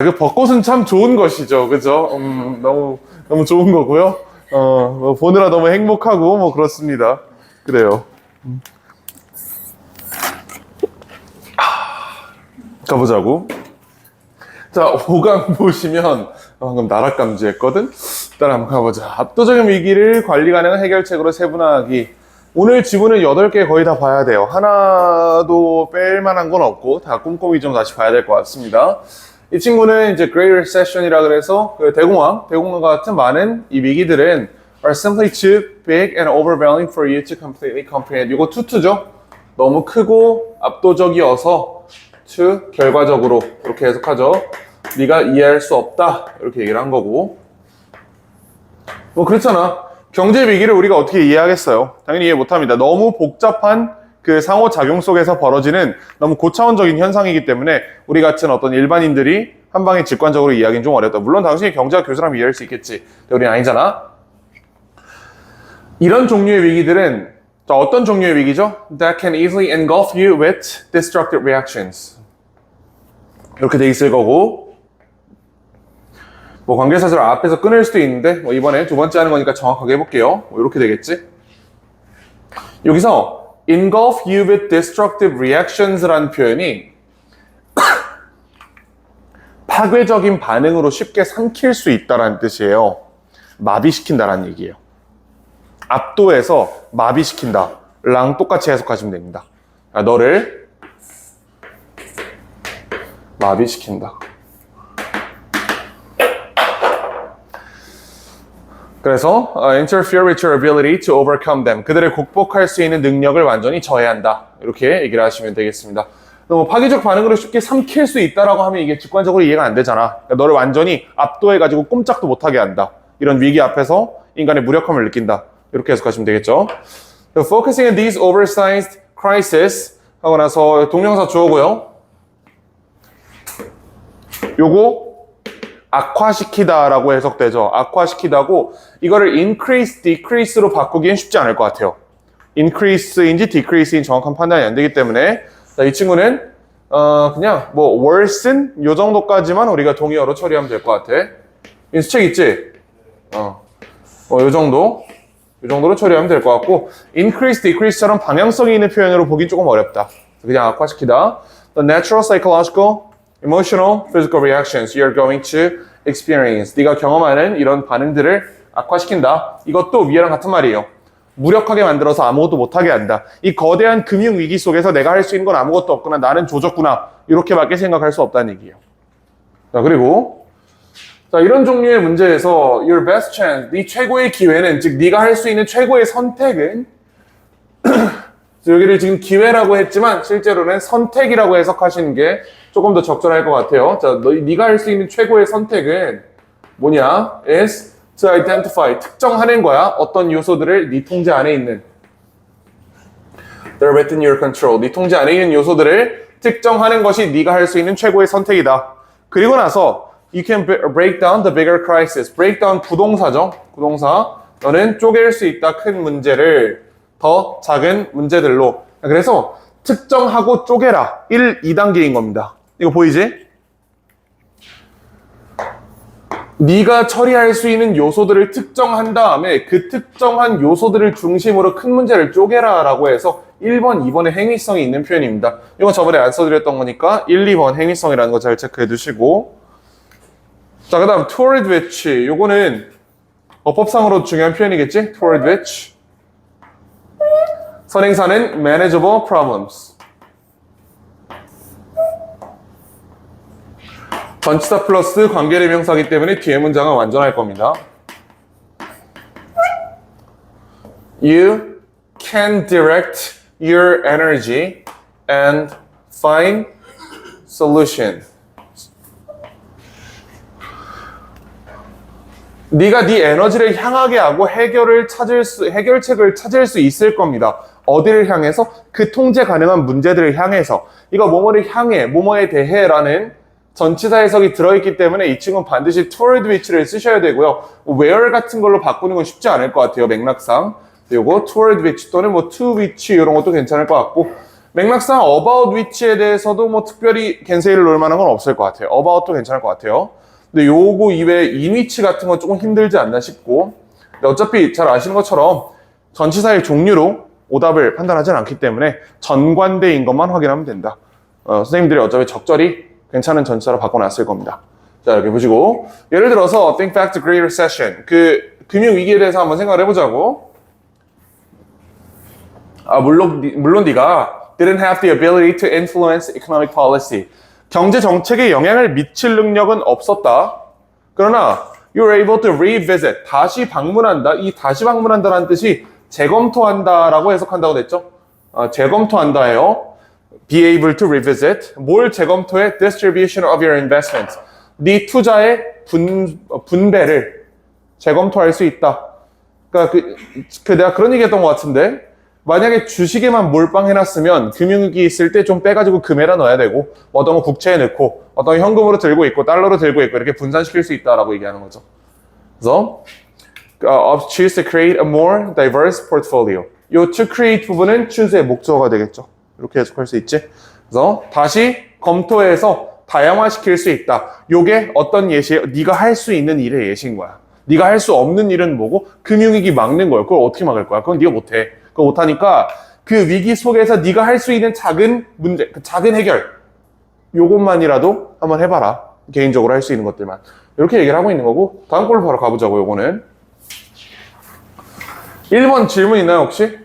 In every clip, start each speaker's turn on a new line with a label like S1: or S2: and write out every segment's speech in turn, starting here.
S1: 그 벚꽃은 참 좋은 것이죠. 그죠? 너무 좋은 거고요. 뭐 보느라 너무 행복하고, 뭐 그렇습니다. 그래요. 가보자고. 자, 5강 보시면, 방금 나락감지 했거든? 일단 한번 가보자. 압도적인 위기를 관리 가능한 해결책으로 세분화하기. 오늘 지문은 8개 거의 다 봐야 돼요. 하나도 뺄 만한 건 없고, 다 꼼꼼히 좀 다시 봐야 될 것 같습니다. 이 친구는 이제 Great Recession이라 그래서 그 대공황 같은 많은 이 위기들은 are simply too big and overwhelming for you to completely comprehend. 이거 투투죠? 너무 크고 압도적이어서 to 결과적으로 이렇게 해석하죠. 네가 이해할 수 없다 이렇게 얘기를 한 거고. 뭐 그렇잖아. 경제 위기를 우리가 어떻게 이해하겠어요? 당연히 이해 못합니다. 너무 복잡한 그 상호작용 속에서 벌어지는 너무 고차원적인 현상이기 때문에 우리 같은 어떤 일반인들이 한 방에 직관적으로 이해하기는 좀 어렵다. 물론 당신이 경제학 교수라면 이해할 수 있겠지. 근데 우리는 아니잖아. 이런 종류의 위기들은 어떤 종류의 위기죠? That can easily engulf you with destructive reactions. 이렇게 돼 있을 거고 뭐 관계사절 앞에서 끊을 수도 있는데 뭐 이번에 두 번째 하는 거니까 정확하게 해볼게요. 뭐 이렇게 되겠지? 여기서 engulf you with destructive reactions라는 표현이 파괴적인 반응으로 쉽게 삼킬 수 있다는 뜻이에요. 마비시킨다라는 얘기예요. 압도해서 마비시킨다 랑 똑같이 해석하시면 됩니다. 너를 마비시킨다. 그래서 interfere with your ability to overcome them. 그들을 극복할 수 있는 능력을 완전히 저해한다. 이렇게 얘기를 하시면 되겠습니다. 너무 파괴적 반응으로 쉽게 삼킬 수 있다라고 하면 이게 직관적으로 이해가 안 되잖아. 그러니까 너를 완전히 압도해가지고 꼼짝도 못하게 한다. 이런 위기 앞에서 인간의 무력함을 느낀다. 이렇게 해석하시면 되겠죠. So focusing on these oversized crises 하고 나서 동명사 주어고요. 요거 악화시키다라고 해석되죠. 악화시키다고 이거를 increase, decrease로 바꾸기엔 쉽지 않을 것 같아요. increase인지 decrease인지 정확한 판단이 안 되기 때문에 자, 이 친구는 그냥 뭐 worsen 요 정도까지만 우리가 동의어로 처리하면 될 것 같아. 인수책 있지? 요 정도로 처리하면 될 것 같고 increase, decrease처럼 방향성이 있는 표현으로 보긴 조금 어렵다. 그냥 악화시키다. The natural, psychological, emotional, physical reactions you're going to experience. 네가 경험하는 이런 반응들을 악화시킨다. 이것도 위에랑 같은 말이에요. 무력하게 만들어서 아무것도 못하게 한다. 이 거대한 금융위기 속에서 내가 할 수 있는 건 아무것도 없구나. 나는 조졌구나. 이렇게밖에 생각할 수 없다는 얘기예요. 자, 그리고 자, 이런 종류의 문제에서 your best chance, 네 최고의 기회는, 즉 네가 할 수 있는 최고의 선택은 여기를 지금 기회라고 했지만 실제로는 선택이라고 해석하시는 게 조금 더 적절할 것 같아요. 자, 네가 할 수 있는 최고의 선택은 뭐냐? is to identify, 특정하는 거야. 어떤 요소들을 네 통제 안에 있는 they're within your control, 네 통제 안에 있는 요소들을 특정하는 것이 네가 할 수 있는 최고의 선택이다. 그리고 나서 you can break down the bigger crisis. break down 부동사죠. 부동사. 너는 쪼갤 수 있다. 큰 문제를 더 작은 문제들로. 그래서 특정하고 쪼개라. 1, 2단계인 겁니다. 이거 보이지? 네가 처리할 수 있는 요소들을 특정한 다음에 그 특정한 요소들을 중심으로 큰 문제를 쪼개라 라고 해서 1번, 2번의 행위성이 있는 표현입니다. 이거 저번에 안 써드렸던 거니까 1, 2번 행위성이라는 거 잘 체크해 두시고 자, 그 다음 toward which 요거는 어법상으로 중요한 표현이겠지? toward which 선행사는 manageable problems 전치사 플러스 관계대명사이기 때문에 뒤에 문장은 완전할 겁니다. You can direct your energy and find solution. 네가 네 에너지를 향하게 하고 해결책을 찾을 수 있을 겁니다. 어디를 향해서? 그 통제 가능한 문제들을 향해서. 이거 뭐뭐를 향해, 뭐뭐에 대해라는 전치사 해석이 들어있기 때문에 이 친구는 반드시 toward which를 쓰셔야 되고요. where 같은 걸로 바꾸는 건 쉽지 않을 것 같아요. 맥락상. 요거 toward which 또는 뭐 to which 이런 것도 괜찮을 것 같고 맥락상 about which에 대해서도 뭐 특별히 겐세이를 놓을 만한 건 없을 것 같아요. about도 괜찮을 것 같아요. 근데 요거 이외에 in which 같은 건 조금 힘들지 않나 싶고, 근데 어차피 잘 아시는 것처럼 전치사의 종류로 오답을 판단하지는 않기 때문에 전관대인 것만 확인하면 된다. 선생님들이 어차피 적절히 괜찮은 전치사로 바꿔놨을 겁니다. 자, 이렇게 보시고, 예를 들어서 think back to Great Recession, 그 금융위기에 대해서 한번 생각을 해보자고. 물론 네가 didn't have the ability to influence economic policy. 경제 정책에 영향을 미칠 능력은 없었다. 그러나 you were able to revisit. 다시 방문한다. 이 다시 방문한다라는 뜻이 재검토한다라고 해석한다고 됐죠. 재검토한다예요. be able to revisit. 뭘 재검토해? distribution of your investment. 네 투자의 분배를 재검토할 수 있다. 그러니까 내가 그런 얘기 했던 것 같은데, 만약에 주식에만 몰빵해놨으면 금융위기 있을 때 좀 빼가지고 금에다 넣어야 되고, 어떤 거 국채에 넣고, 어떤 거 현금으로 들고 있고, 달러로 들고 있고, 이렇게 분산시킬 수 있다라고 얘기하는 거죠. 그래서 choose to create a more diverse portfolio. 요 to create 부분은 choose의 목적어가 되겠죠. 이렇게 해석할 수 있지. 그래서 다시 검토해서 다양화시킬 수 있다. 요게 어떤 예시예요? 네가 할 수 있는 일의 예시인 거야. 네가 할 수 없는 일은 뭐고? 금융위기 막는 거예요. 그걸 어떻게 막을 거야? 그건 네가 못해. 그거 못하니까 그 위기 속에서 네가 할 수 있는 작은 문제, 작은 해결, 요것만이라도 한번 해봐라. 개인적으로 할 수 있는 것들만. 이렇게 얘기를 하고 있는 거고, 다음 걸로 바로 가보자고. 요거는 1번 질문 있나요 혹시?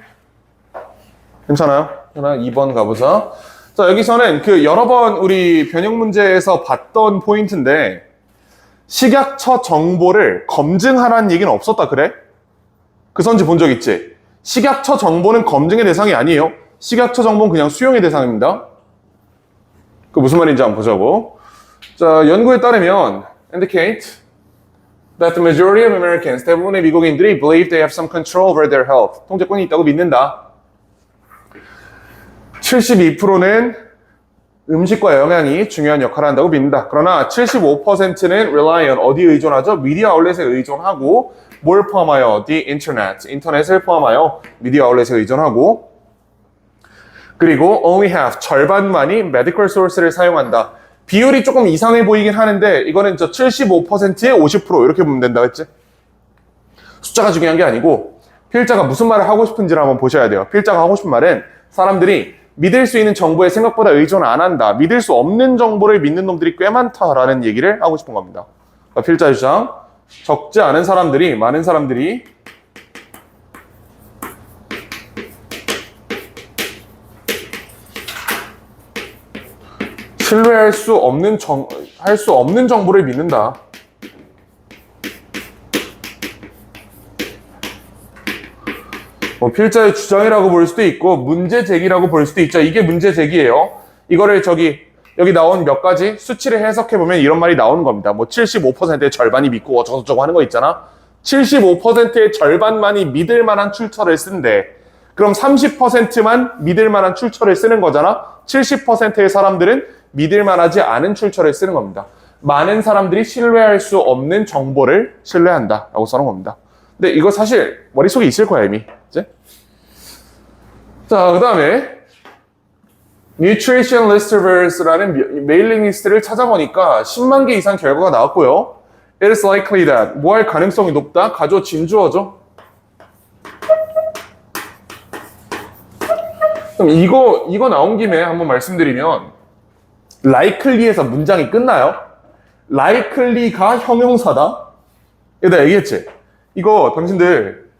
S1: 괜찮아요? 하나 2번 가보자. 자, 여기서는 그 여러 번 우리 변형 문제에서 봤던 포인트인데, 식약처 정보를 검증하라는 얘기는 없었다 그래? 그 선지 본 적 있지? 식약처 정보는 검증의 대상이 아니에요. 식약처 정보는 그냥 수용의 대상입니다. 그 무슨 말인지 한번 보자고. 자, 연구에 따르면 indicate that the majority of Americans, 대부분의 미국인들이 believe they have some control over their health. 통제권이 있다고 믿는다. 72%는 음식과 영양이 중요한 역할을 한다고 믿는다. 그러나 75%는 rely on 어디에 의존하죠? 미디어 아울렛에 의존하고, 뭘 포함하여? The internet. 인터넷을 포함하여 미디어 아울렛에 의존하고, 그리고 only half, 절반만이 medical source를 사용한다. 비율이 조금 이상해 보이긴 하는데, 이거는 저 75%에 50% 이렇게 보면 된다 했지? 숫자가 중요한 게 아니고, 필자가 무슨 말을 하고 싶은지를 한번 보셔야 돼요. 필자가 하고 싶은 말은 사람들이 믿을 수 있는 정보에 생각보다 의존 안 한다. 믿을 수 없는 정보를 믿는 놈들이 꽤 많다라는 얘기를 하고 싶은 겁니다. 그러니까 필자의 주장, 적지 않은 사람들이, 많은 사람들이 신뢰할 수 없는 할 수 없는 정보를 믿는다. 뭐 필자의 주장이라고 볼 수도 있고 문제 제기라고 볼 수도 있죠. 이게 문제 제기예요. 이거를 여기 나온 몇 가지 수치를 해석해 보면 이런 말이 나오는 겁니다. 뭐 75%의 절반이 믿고 어쩌고저쩌고 하는 거 있잖아. 75%의 절반만이 믿을 만한 출처를 쓴대. 그럼 30%만 믿을 만한 출처를 쓰는 거잖아. 70%의 사람들은 믿을 만하지 않은 출처를 쓰는 겁니다. 많은 사람들이 신뢰할 수 없는 정보를 신뢰한다 라고 써놓은 겁니다. 근데 이거 사실 머릿속에 있을 거야 이미. 이제? 자, 그 다음에 Nutrition Listivers라는 메일링 리스트를 찾아보니까 10만 개 이상 결과가 나왔고요. It is likely that 뭐 할 가능성이 높다? 가조 진주어죠. 그럼 이거 나온 김에 한번 말씀드리면 likely에서 문장이 끝나요. likely가 형용사다. 이거 내가 얘기했지? 이거 당신들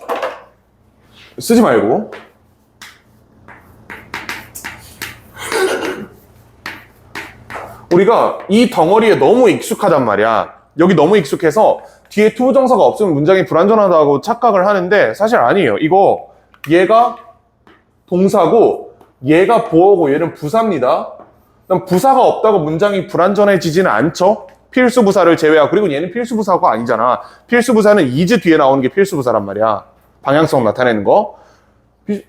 S1: 쓰지 말고 우리가 이 덩어리에 너무 익숙하단 말이야. 여기 너무 익숙해서 뒤에 투부정사가 없으면 문장이 불완전하다고 착각을 하는데 사실 아니에요. 이거 얘가 동사고 얘가 보어고 얘는 부사입니다. 그럼 부사가 없다고 문장이 불완전해지지는 않죠. 필수부사를 제외하고. 그리고 얘는 필수부사가 아니잖아. 필수부사는 is 뒤에 나오는 게 필수부사란 말이야. 방향성 나타내는 거.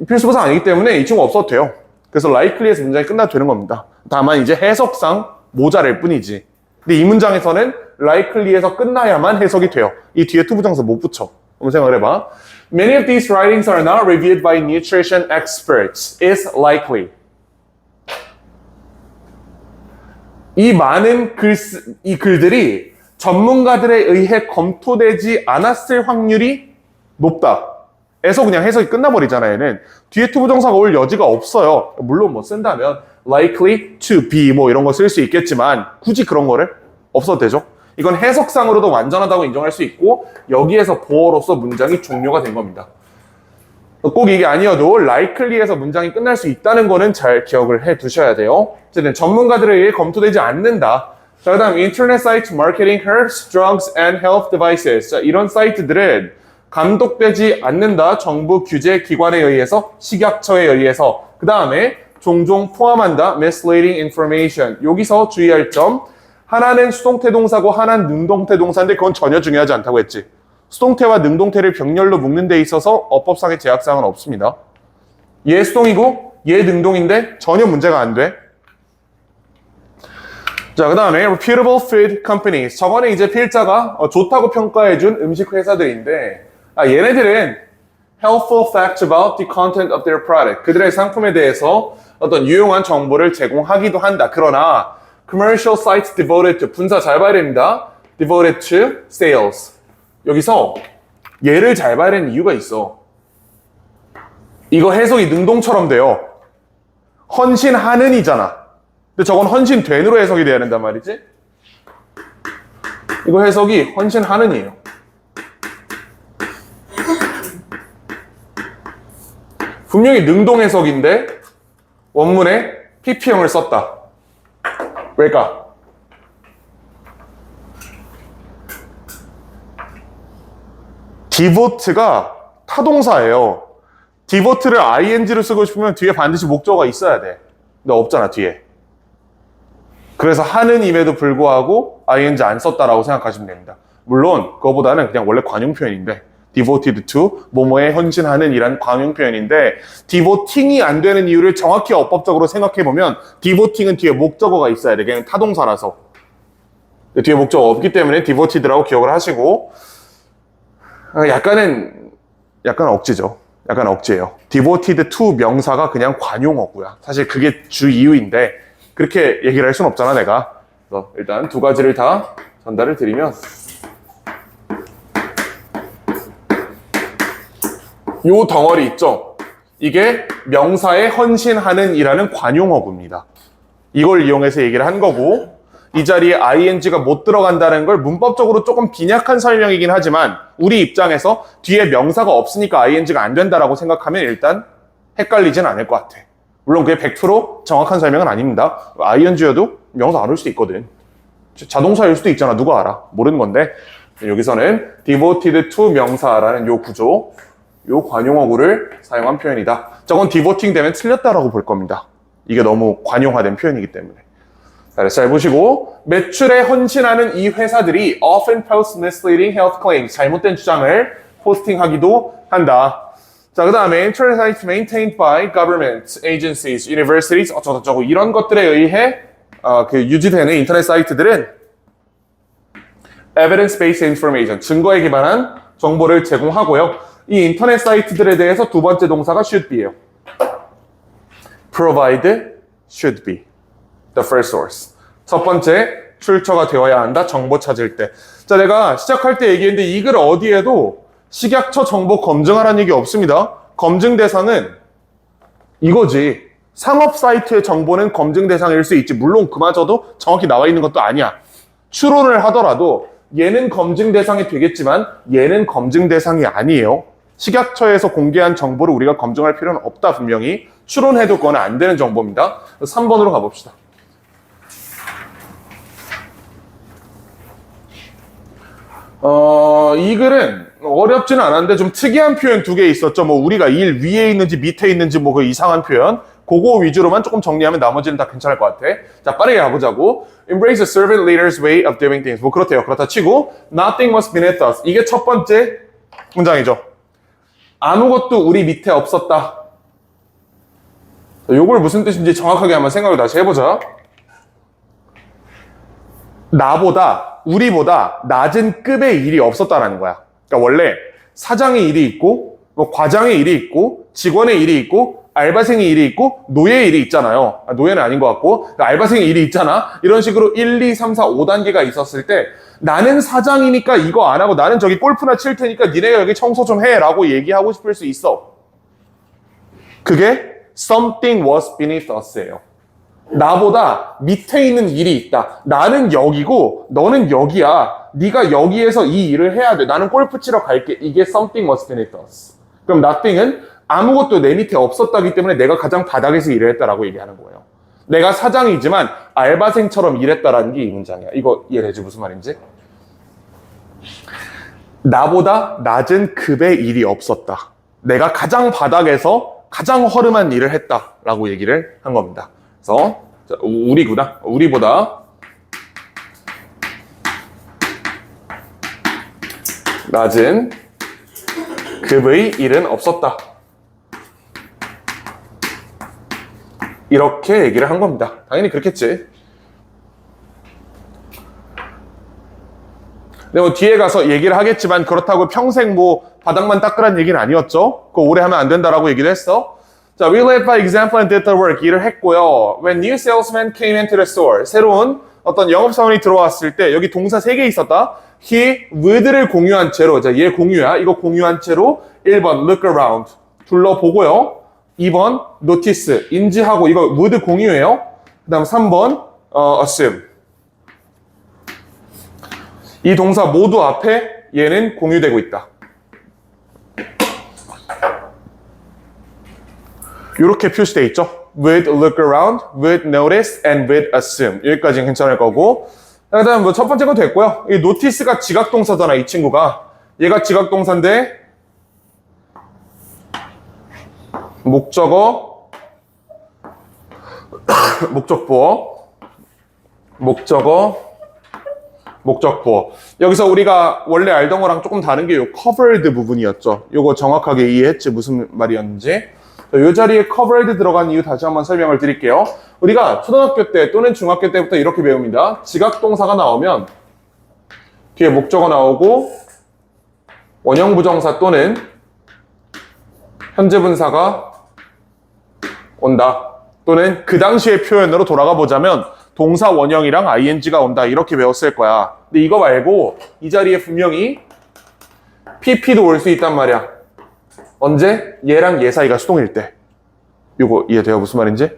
S1: 필수부사 아니기 때문에 이 친구 없어도 돼요. 그래서 likely에서 문장이 끝나도 되는 겁니다. 다만 이제 해석상 모자랄 뿐이지. 근데 이 문장에서는 likely에서 끝나야만 해석이 돼요. 이 뒤에 투부정사 못 붙여. 한번 생각을 해봐. Many of these writings are not reviewed by nutrition experts. Is likely. 이 많은 이 글들이 전문가들에 의해 검토되지 않았을 확률이 높다. 에서 그냥 해석이 끝나버리잖아요. 얘는 뒤에 to 부정사가 올 여지가 없어요. 물론 뭐 쓴다면 likely to be 뭐 이런 거 쓸 수 있겠지만 굳이 그런 거를 없어도 되죠. 이건 해석상으로도 완전하다고 인정할 수 있고 여기에서 보어로서 문장이 종료가 된 겁니다. 꼭 이게 아니어도 likely에서 문장이 끝날 수 있다는 거는 잘 기억을 해 두셔야 돼요. 어쨌든 전문가들에 의해 검토되지 않는다. 자, 그 다음 인터넷 사이트 마케팅 herbs, drugs and health devices. 자, 이런 사이트들은 감독되지 않는다. 정부 규제 기관에 의해서, 식약처에 의해서. 그 다음에 종종 포함한다. misleading information. 여기서 주의할 점. 하나는 수동태 동사고 하나는 능동태 동사인데 그건 전혀 중요하지 않다고 했지. 수동태와 능동태를 병렬로 묶는 데 있어서 어법상의 제약사항은 없습니다. 얘 수동이고 얘 능동인데 전혀 문제가 안 돼. 자, 그 다음에 reputable food companies. 저거는 이제 필자가 좋다고 평가해준 음식 회사들인데 얘네들은 helpful facts about the content of their product. 그들의 상품에 대해서 어떤 유용한 정보를 제공하기도 한다. 그러나 commercial sites devoted to 분사 잘 봐야 됩니다. devoted to sales. 여기서 얘를 잘 봐야 되는 이유가 있어. 이거 해석이 능동처럼 돼요. 헌신하는 이잖아. 근데 저건 헌신된으로 해석이 돼야 된단 말이지. 이거 해석이 헌신하는 이에요. 분명히 능동 해석인데 원문에 PP형을 썼다. 왜일까? devote가 타동사예요. devote를 ing로 쓰고 싶으면 뒤에 반드시 목적어가 있어야 돼. 근데 없잖아, 뒤에. 그래서 하는 임에도 불구하고 ing 안 썼다라고 생각하시면 됩니다. 물론 그거보다는 그냥 원래 관용 표현인데 devoted to 뭐뭐에 헌신하는 이란 관용 표현인데 devoting이 안 되는 이유를 정확히 어법적으로 생각해보면 devoting은 뒤에 목적어가 있어야 돼. 그냥 타동사라서. 뒤에 목적어 없기 때문에 devoted라고 기억을 하시고 약간 억지죠. 약간 억지예요. devoted to 명사가 그냥 관용어고요. 사실 그게 주 이유인데 그렇게 얘기를 할 수는 없잖아, 내가. 그래서 일단 두 가지를 다 전달을 드리면 요 덩어리 있죠? 이게 명사에 헌신하는 이라는 관용어구입니다. 이걸 이용해서 얘기를 한 거고 이 자리에 ing가 못 들어간다는 걸 문법적으로 조금 빈약한 설명이긴 하지만 우리 입장에서 뒤에 명사가 없으니까 ing가 안 된다라고 생각하면 일단 헷갈리진 않을 것 같아. 물론 그게 100% 정확한 설명은 아닙니다. ing여도 명사 안 올 수도 있거든. 자동사일 수도 있잖아. 누가 알아? 모르는 건데 여기서는 devoted to 명사라는 요 구조, 요 관용어구를 사용한 표현이다. 저건 devoting 되면 틀렸다라고 볼 겁니다. 이게 너무 관용화된 표현이기 때문에. 잘 보시고 매출에 헌신하는 이 회사들이 often post misleading health claims 잘못된 주장을 포스팅하기도 한다. 자, 그 다음에 internet sites maintained by government agencies, universities 어쩌고저쩌고 이런 것들에 의해 유지되는 인터넷 사이트들은 evidence-based information 증거에 기반한 정보를 제공하고요. 이 인터넷 사이트들에 대해서 두 번째 동사가 should be예요. provide should be the first source. 첫 번째 출처가 되어야 한다. 정보 찾을 때. 자, 내가 시작할 때 얘기했는데 이 글 어디에도 식약처 정보 검증하라는 얘기 없습니다. 검증 대상은 이거지. 상업 사이트의 정보는 검증 대상일 수 있지. 물론 그마저도 정확히 나와 있는 것도 아니야. 추론을 하더라도 얘는 검증 대상이 되겠지만 얘는 검증 대상이 아니에요. 식약처에서 공개한 정보를 우리가 검증할 필요는 없다. 분명히 추론해도 그건 안 되는 정보입니다. 3번으로 가봅시다. 이 글은 어렵지는 않았는데 좀 특이한 표현 두 개 있었죠. 뭐 우리가 일 위에 있는지 밑에 있는지 뭐 그 이상한 표현. 그거 위주로만 조금 정리하면 나머지는 다 괜찮을 것 같아. 자, 빠르게 가보자고. Embrace the servant leader's way of doing things. 뭐 그렇대요. 그렇다 치고 Nothing was beneath us. 이게 첫 번째 문장이죠. 아무것도 우리 밑에 없었다. 요걸 무슨 뜻인지 정확하게 한번 생각을 다시 해보자. 나보다, 우리보다 낮은 급의 일이 없었다라는 거야. 그러니까 원래 사장의 일이 있고, 뭐 과장의 일이 있고, 직원의 일이 있고 알바생의 일이 있고 노예의 일이 있잖아요. 노예는 아닌 것 같고 알바생의 일이 있잖아. 이런 식으로 1, 2, 3, 4, 5단계가 있었을 때 나는 사장이니까 이거 안 하고 나는 저기 골프나 칠 테니까 니네가 여기 청소 좀 해 라고 얘기하고 싶을 수 있어. 그게 something was beneath us예요. 나보다 밑에 있는 일이 있다. 나는 여기고 너는 여기야. 네가 여기에서 이 일을 해야 돼. 나는 골프 치러 갈게. 이게 something was beneath us. 그럼 nothing은 아무것도 내 밑에 없었다기 때문에 내가 가장 바닥에서 일을 했다라고 얘기하는 거예요. 내가 사장이지만 알바생처럼 일했다라는 게 이 문장이야. 이거 이해되지? 무슨 말인지? 나보다 낮은 급의 일이 없었다. 내가 가장 바닥에서 가장 허름한 일을 했다라고 얘기를 한 겁니다. 그래서 자, 우리보다 낮은 급의 일은 없었다. 이렇게 얘기를 한 겁니다. 당연히 그렇겠지. 근데 뭐 뒤에 가서 얘기를 하겠지만 그렇다고 평생 뭐 바닥만 닦으란 얘기는 아니었죠. 그거 오래 하면 안 된다라고 얘기도 했어. 자, we led by example and did the work. 일을 했고요. When new salesman came into the store. 새로운 어떤 영업사원이 들어왔을 때 여기 동사 3개 있었다. He would를 공유한 채로, 자, 얘 공유야. 이거 공유한 채로 1번 look around. 둘러보고요. 2번 notice. 인지하고 이거 would 공유예요. 그 다음 3번 assume. 이 동사 모두 앞에 얘는 공유되고 있다. 이렇게 표시되어 있죠. Would look around, would notice, and would assume. 여기까지는 괜찮을 거고. 그 다음 뭐 첫 번째 거 됐고요. 이 notice가 지각동사잖아, 이 친구가. 얘가 지각동사인데 목적어, 목적보어. 여기서 우리가 원래 알던 거랑 조금 다른 게 요 covered 부분이었죠. 요거 정확하게 이해했지? 무슨 말이었는지. 이 자리에 covered 들어간 이유 다시 한번 설명을 드릴게요. 우리가 초등학교 때 또는 중학교 때부터 이렇게 배웁니다. 지각동사가 나오면 뒤에 목적어 나오고 원형부정사 또는 현재분사가 온다. 또는 그 당시의 표현으로 돌아가 보자면 동사 원형이랑 ing가 온다. 이렇게 배웠을 거야. 근데 이거 말고 이 자리에 분명히 pp도 올 수 있단 말이야. 언제? 얘랑 얘 사이가 수동일 때. 이거 이해돼요? 무슨 말인지?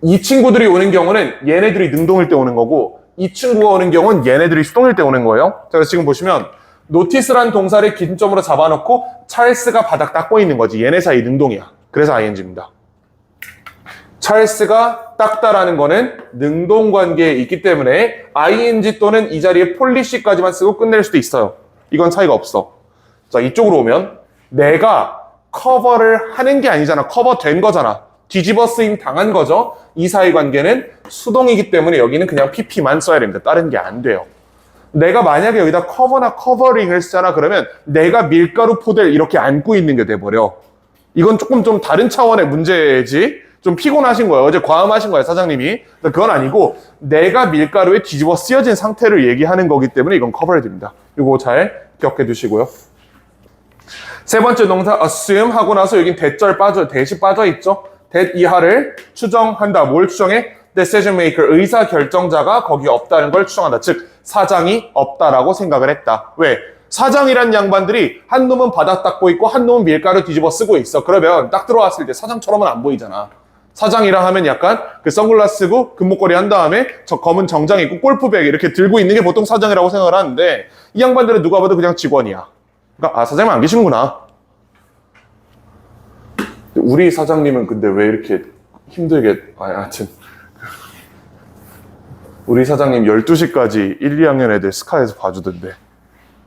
S1: 이 친구들이 오는 경우는 얘네들이 능동일 때 오는 거고 이 친구가 오는 경우는 얘네들이 수동일 때 오는 거예요. 자, 그래서 지금 보시면 notice란 동사를 기준점으로 잡아놓고 찰스가 바닥 닦고 있는 거지. 얘네 사이 능동이야. 그래서 ing입니다. 찰스가 닦다라는 거는 능동 관계에 있기 때문에 ing 또는 이 자리에 폴리시까지만 쓰고 끝낼 수도 있어요. 이건 차이가 없어. 자, 이쪽으로 오면 내가 커버를 하는 게 아니잖아. 커버된 거잖아. 뒤집어 쓰임 당한 거죠. 이 사이 관계는 수동이기 때문에 여기는 그냥 pp만 써야 됩니다. 다른 게 안 돼요. 내가 만약에 여기다 커버나 커버링을 쓰잖아. 그러면 내가 밀가루 포대를 이렇게 안고 있는 게 돼버려. 이건 조금 좀 다른 차원의 문제지. 좀 피곤하신 거예요. 어제 과음하신 거예요, 사장님이. 그건 아니고 내가 밀가루에 뒤집어 쓰여진 상태를 얘기하는 거기 때문에 이건 커버해줍니다. 이거 잘 기억해 두시고요. 세 번째 동사 assume 하고 나서 여긴 대시 빠져 있죠. that 이하를 추정한다. 뭘 추정해? decision maker, 의사 결정자가 거기 없다는 걸 추정한다. 즉 사장이 없다라고 생각을 했다. 왜? 사장이란 양반들이 한 놈은 바닥 닦고 있고 한 놈은 밀가루 뒤집어 쓰고 있어. 그러면 딱 들어왔을 때 사장처럼은 안 보이잖아. 사장이라 하면 약간 그 선글라스 쓰고 금목걸이 한 다음에 저 검은 정장 입고 골프백 이렇게 들고 있는 게 보통 사장이라고 생각을 하는데 이 양반들은 누가 봐도 그냥 직원이야. 그러니까 아, 사장님 안 계시는구나. 우리 사장님은 근데 왜 이렇게 힘들게 하여튼 우리 사장님 12시까지 1, 2학년 애들 스카에서 봐주던데.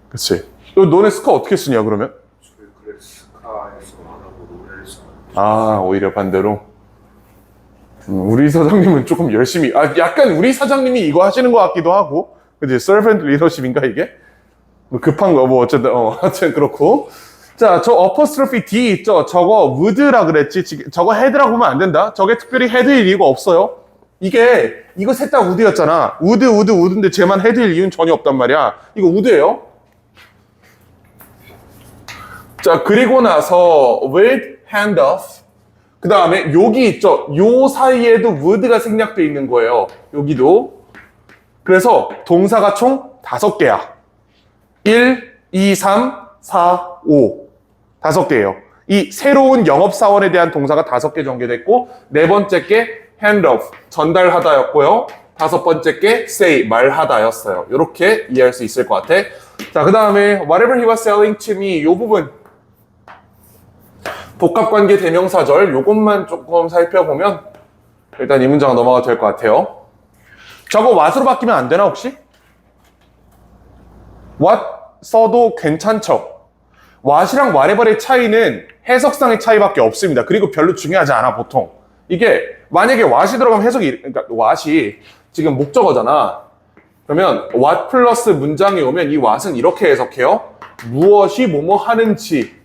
S1: 그치? 너네 스카 어떻게 쓰냐 그러면?
S2: 그래 스카에서 안 하고 노래를 써.
S1: 아, 오히려 반대로? 우리 사장님은 조금 열심히, 약간 우리 사장님이 이거 하시는 것 같기도 하고, 그치? servant leadership인가, 이게? 뭐 급한 거, 뭐, 어쨌든, 하여튼 그렇고. 자, 저 apostrophe D 있죠? 저거 would라 그랬지? 저거 head라고 보면 안 된다? 저게 특별히 head일 이유가 없어요. 이거 셋 다 would였잖아. would인데 쟤만 head일 이유는 전혀 없단 말이야. 이거 would예요. 자, 그리고 나서 with hand off. 그 다음에 여기 있죠. 요 사이에도 would가 생략되어 있는 거예요. 여기도. 그래서 동사가 총 5개야. 1, 2, 3, 4, 5. 5개예요. 이 새로운 영업사원에 대한 동사가 5개 전개됐고, 네 번째 게 hand off, 전달하다였고요. 5번째 게 say, 말하다였어요. 이렇게 이해할 수 있을 것 같아. 자, 그 다음에 whatever he was selling to me, 요 부분. 복합관계 대명사절, 요것만 조금 살펴보면 일단 이 문장 넘어가도 될 것 같아요. 저거 what으로 바뀌면 안 되나 혹시? what 써도 괜찮죠? what이랑 whatever의 차이는 해석상의 차이밖에 없습니다. 그리고 별로 중요하지 않아, 보통. 이게 만약에 what이 들어가면 해석이, 그러니까 what이 지금 목적어잖아. 그러면 what 플러스 문장이 오면 이 what은 이렇게 해석해요. 무엇이 뭐뭐 하는지.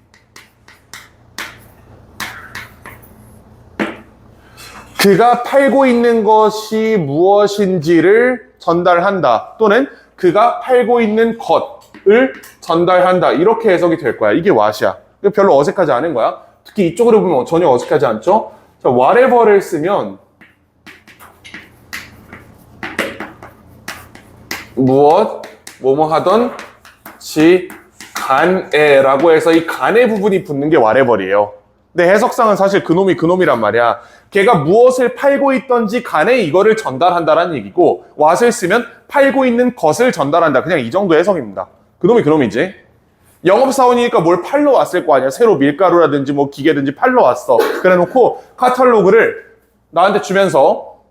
S1: 그가 팔고 있는 것이 무엇인지를 전달한다. 또는 그가 팔고 있는 것을 전달한다. 이렇게 해석이 될 거야. 이게 what이야. 별로 어색하지 않은 거야. 특히 이쪽으로 보면 전혀 어색하지 않죠? 자, whatever를 쓰면 무엇, 뭐뭐 하던 지, 간에라고 해서 이 간의 부분이 붙는 게 whatever이에요. 근데 해석상은 사실 그놈이 그놈이란 말이야. 걔가 무엇을 팔고 있던지 간에 이거를 전달한다라는 얘기고, what을 쓰면 팔고 있는 것을 전달한다. 그냥 이 정도 해석입니다. 그놈이 그놈이지. 영업사원이니까 뭘 팔러 왔을 거 아니야. 새로 밀가루라든지 뭐 기계든지 팔러 왔어. 그래 놓고 카탈로그를 나한테 주면서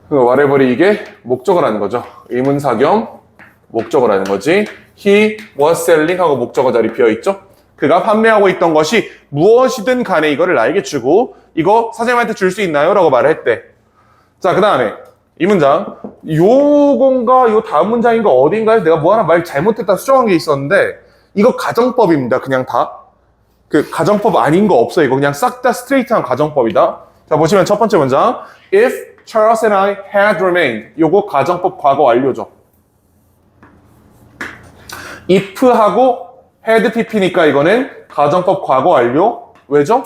S1: whatever이 이게 목적어라는 거죠. 의문사 겸 목적어라는 거지. He was selling 하고 목적어 자리 비어있죠. 그가 판매하고 있던 것이 무엇이든 간에 이거를 나에게 주고, 이거 사장님한테 줄 수 있나요? 라고 말을 했대. 자, 그 다음에 이 문장, 요건가 요 다음 문장인가 어딘가에 내가 뭐 하나 말 잘못했다 수정한 게 있었는데, 이거 가정법입니다. 그냥 다. 그 가정법 아닌 거 없어. 이거 그냥 싹 다 스트레이트한 가정법이다. 자, 보시면 첫 번째 문장, If Charles and I had remained. 요거 가정법 과거 완료죠. if하고 had pp니까 이거는 가정법 과거 완료. 왜죠?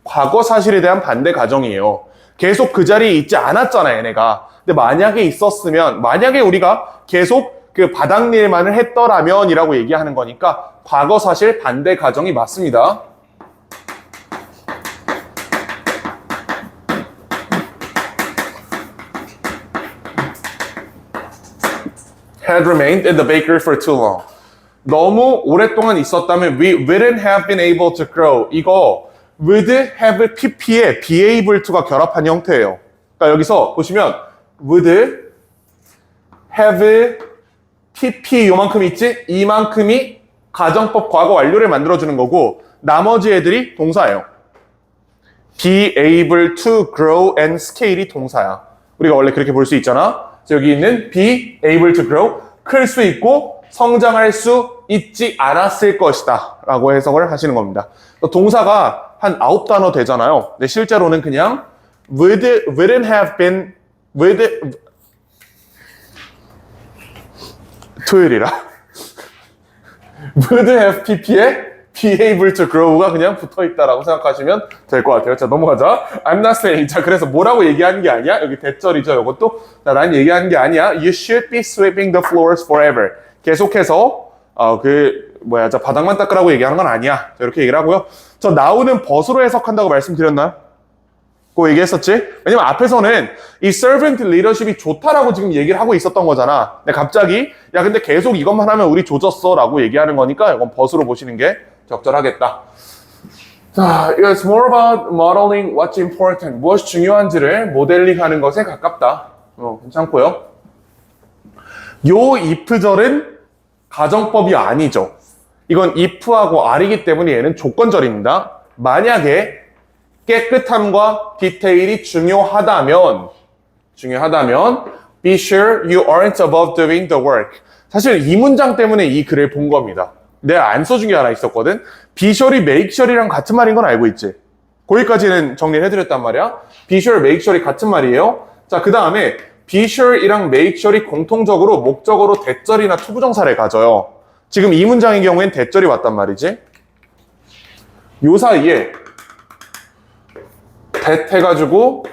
S1: 과거 사실에 대한 반대 가정이에요. 계속 그 자리에 있지 않았잖아, 얘네가. 근데 만약에 있었으면, 만약에 우리가 계속 그 바닥일만을 했더라면 이라고 얘기하는 거니까 과거 사실 반대 가정이 맞습니다. Had remained in the bakery for too long. 너무 오랫동안 있었다면 we wouldn't have been able to grow. 이거 would have pp에 be able to가 결합한 형태예요. 그러니까 여기서 보시면 would have pp 요만큼 있지? 이만큼이 가정법 과거 완료를 만들어주는 거고, 나머지 애들이 동사예요. be able to grow and scale이 동사야. 우리가 원래 그렇게 볼 수 있잖아. 여기 있는 be able to grow, 클 수 있고 성장할 수 있지 않았을 것이다 라고 해석을 하시는 겁니다. 동사가 한 9단어 되잖아요. 근데 실제로는 그냥 wouldn't have been, 토요일이라 would have pp에 be able to grow가 그냥 붙어있다라고 생각하시면 될 것 같아요. 자, 넘어가자. I'm not saying. 자, 그래서 뭐라고 얘기하는 게 아니야? 여기 대절이죠, 이것도. 자, 난 얘기하는 게 아니야. You should be sweeping the floors forever. 계속해서 자, 바닥만 닦으라고 얘기하는 건 아니야. 자, 이렇게 얘기를 하고요. 저 나오는 벗으로 해석한다고 말씀드렸나요? 그거 얘기했었지? 왜냐면 앞에서는 이 servant leadership이 좋다라고 지금 얘기를 하고 있었던 거잖아. 근데 갑자기 야, 근데 계속 이것만 하면 우리 조졌어 라고 얘기하는 거니까 이건 벗으로 보시는 게 적절하겠다. 자, it's more about modeling what's important. 무엇이 중요한지를 모델링하는 것에 가깝다. 괜찮고요. 요 if절은 가정법이 아니죠. 이건 if하고 are이기 때문에 얘는 조건절입니다. 만약에 깨끗함과 디테일이 중요하다면 be sure you aren't above doing the work. 사실 이 문장 때문에 이 글을 본 겁니다. 내가 안 써준 게 하나 있었거든. be sure이 make sure이랑 같은 말인 건 알고 있지? 거기까지는 정리를 해드렸단 말이야. be sure, make sure이 같은 말이에요. 자, 그 다음에 be sure이랑 make sure이 공통적으로 목적어로 대절이나 투부정사를 가져요. 지금 이 문장의 경우엔 대절이 왔단 말이지. 요 사이에 that 해가지고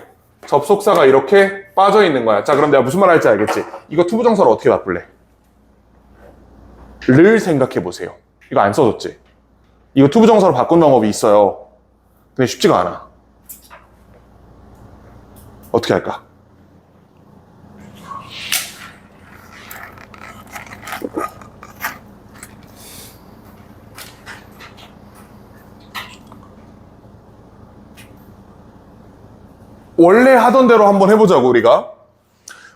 S1: 접속사가 이렇게 빠져 있는 거야. 자, 그럼 내가 무슨 말 할지 알겠지? 이거 투부정사로 어떻게 바꿀래? 를 생각해 보세요. 이거 안 써줬지? 이거 투부정사로 바꾼 방법이 있어요. 근데 쉽지가 않아. 어떻게 할까? 원래 하던 대로 한번 해보자고, 우리가.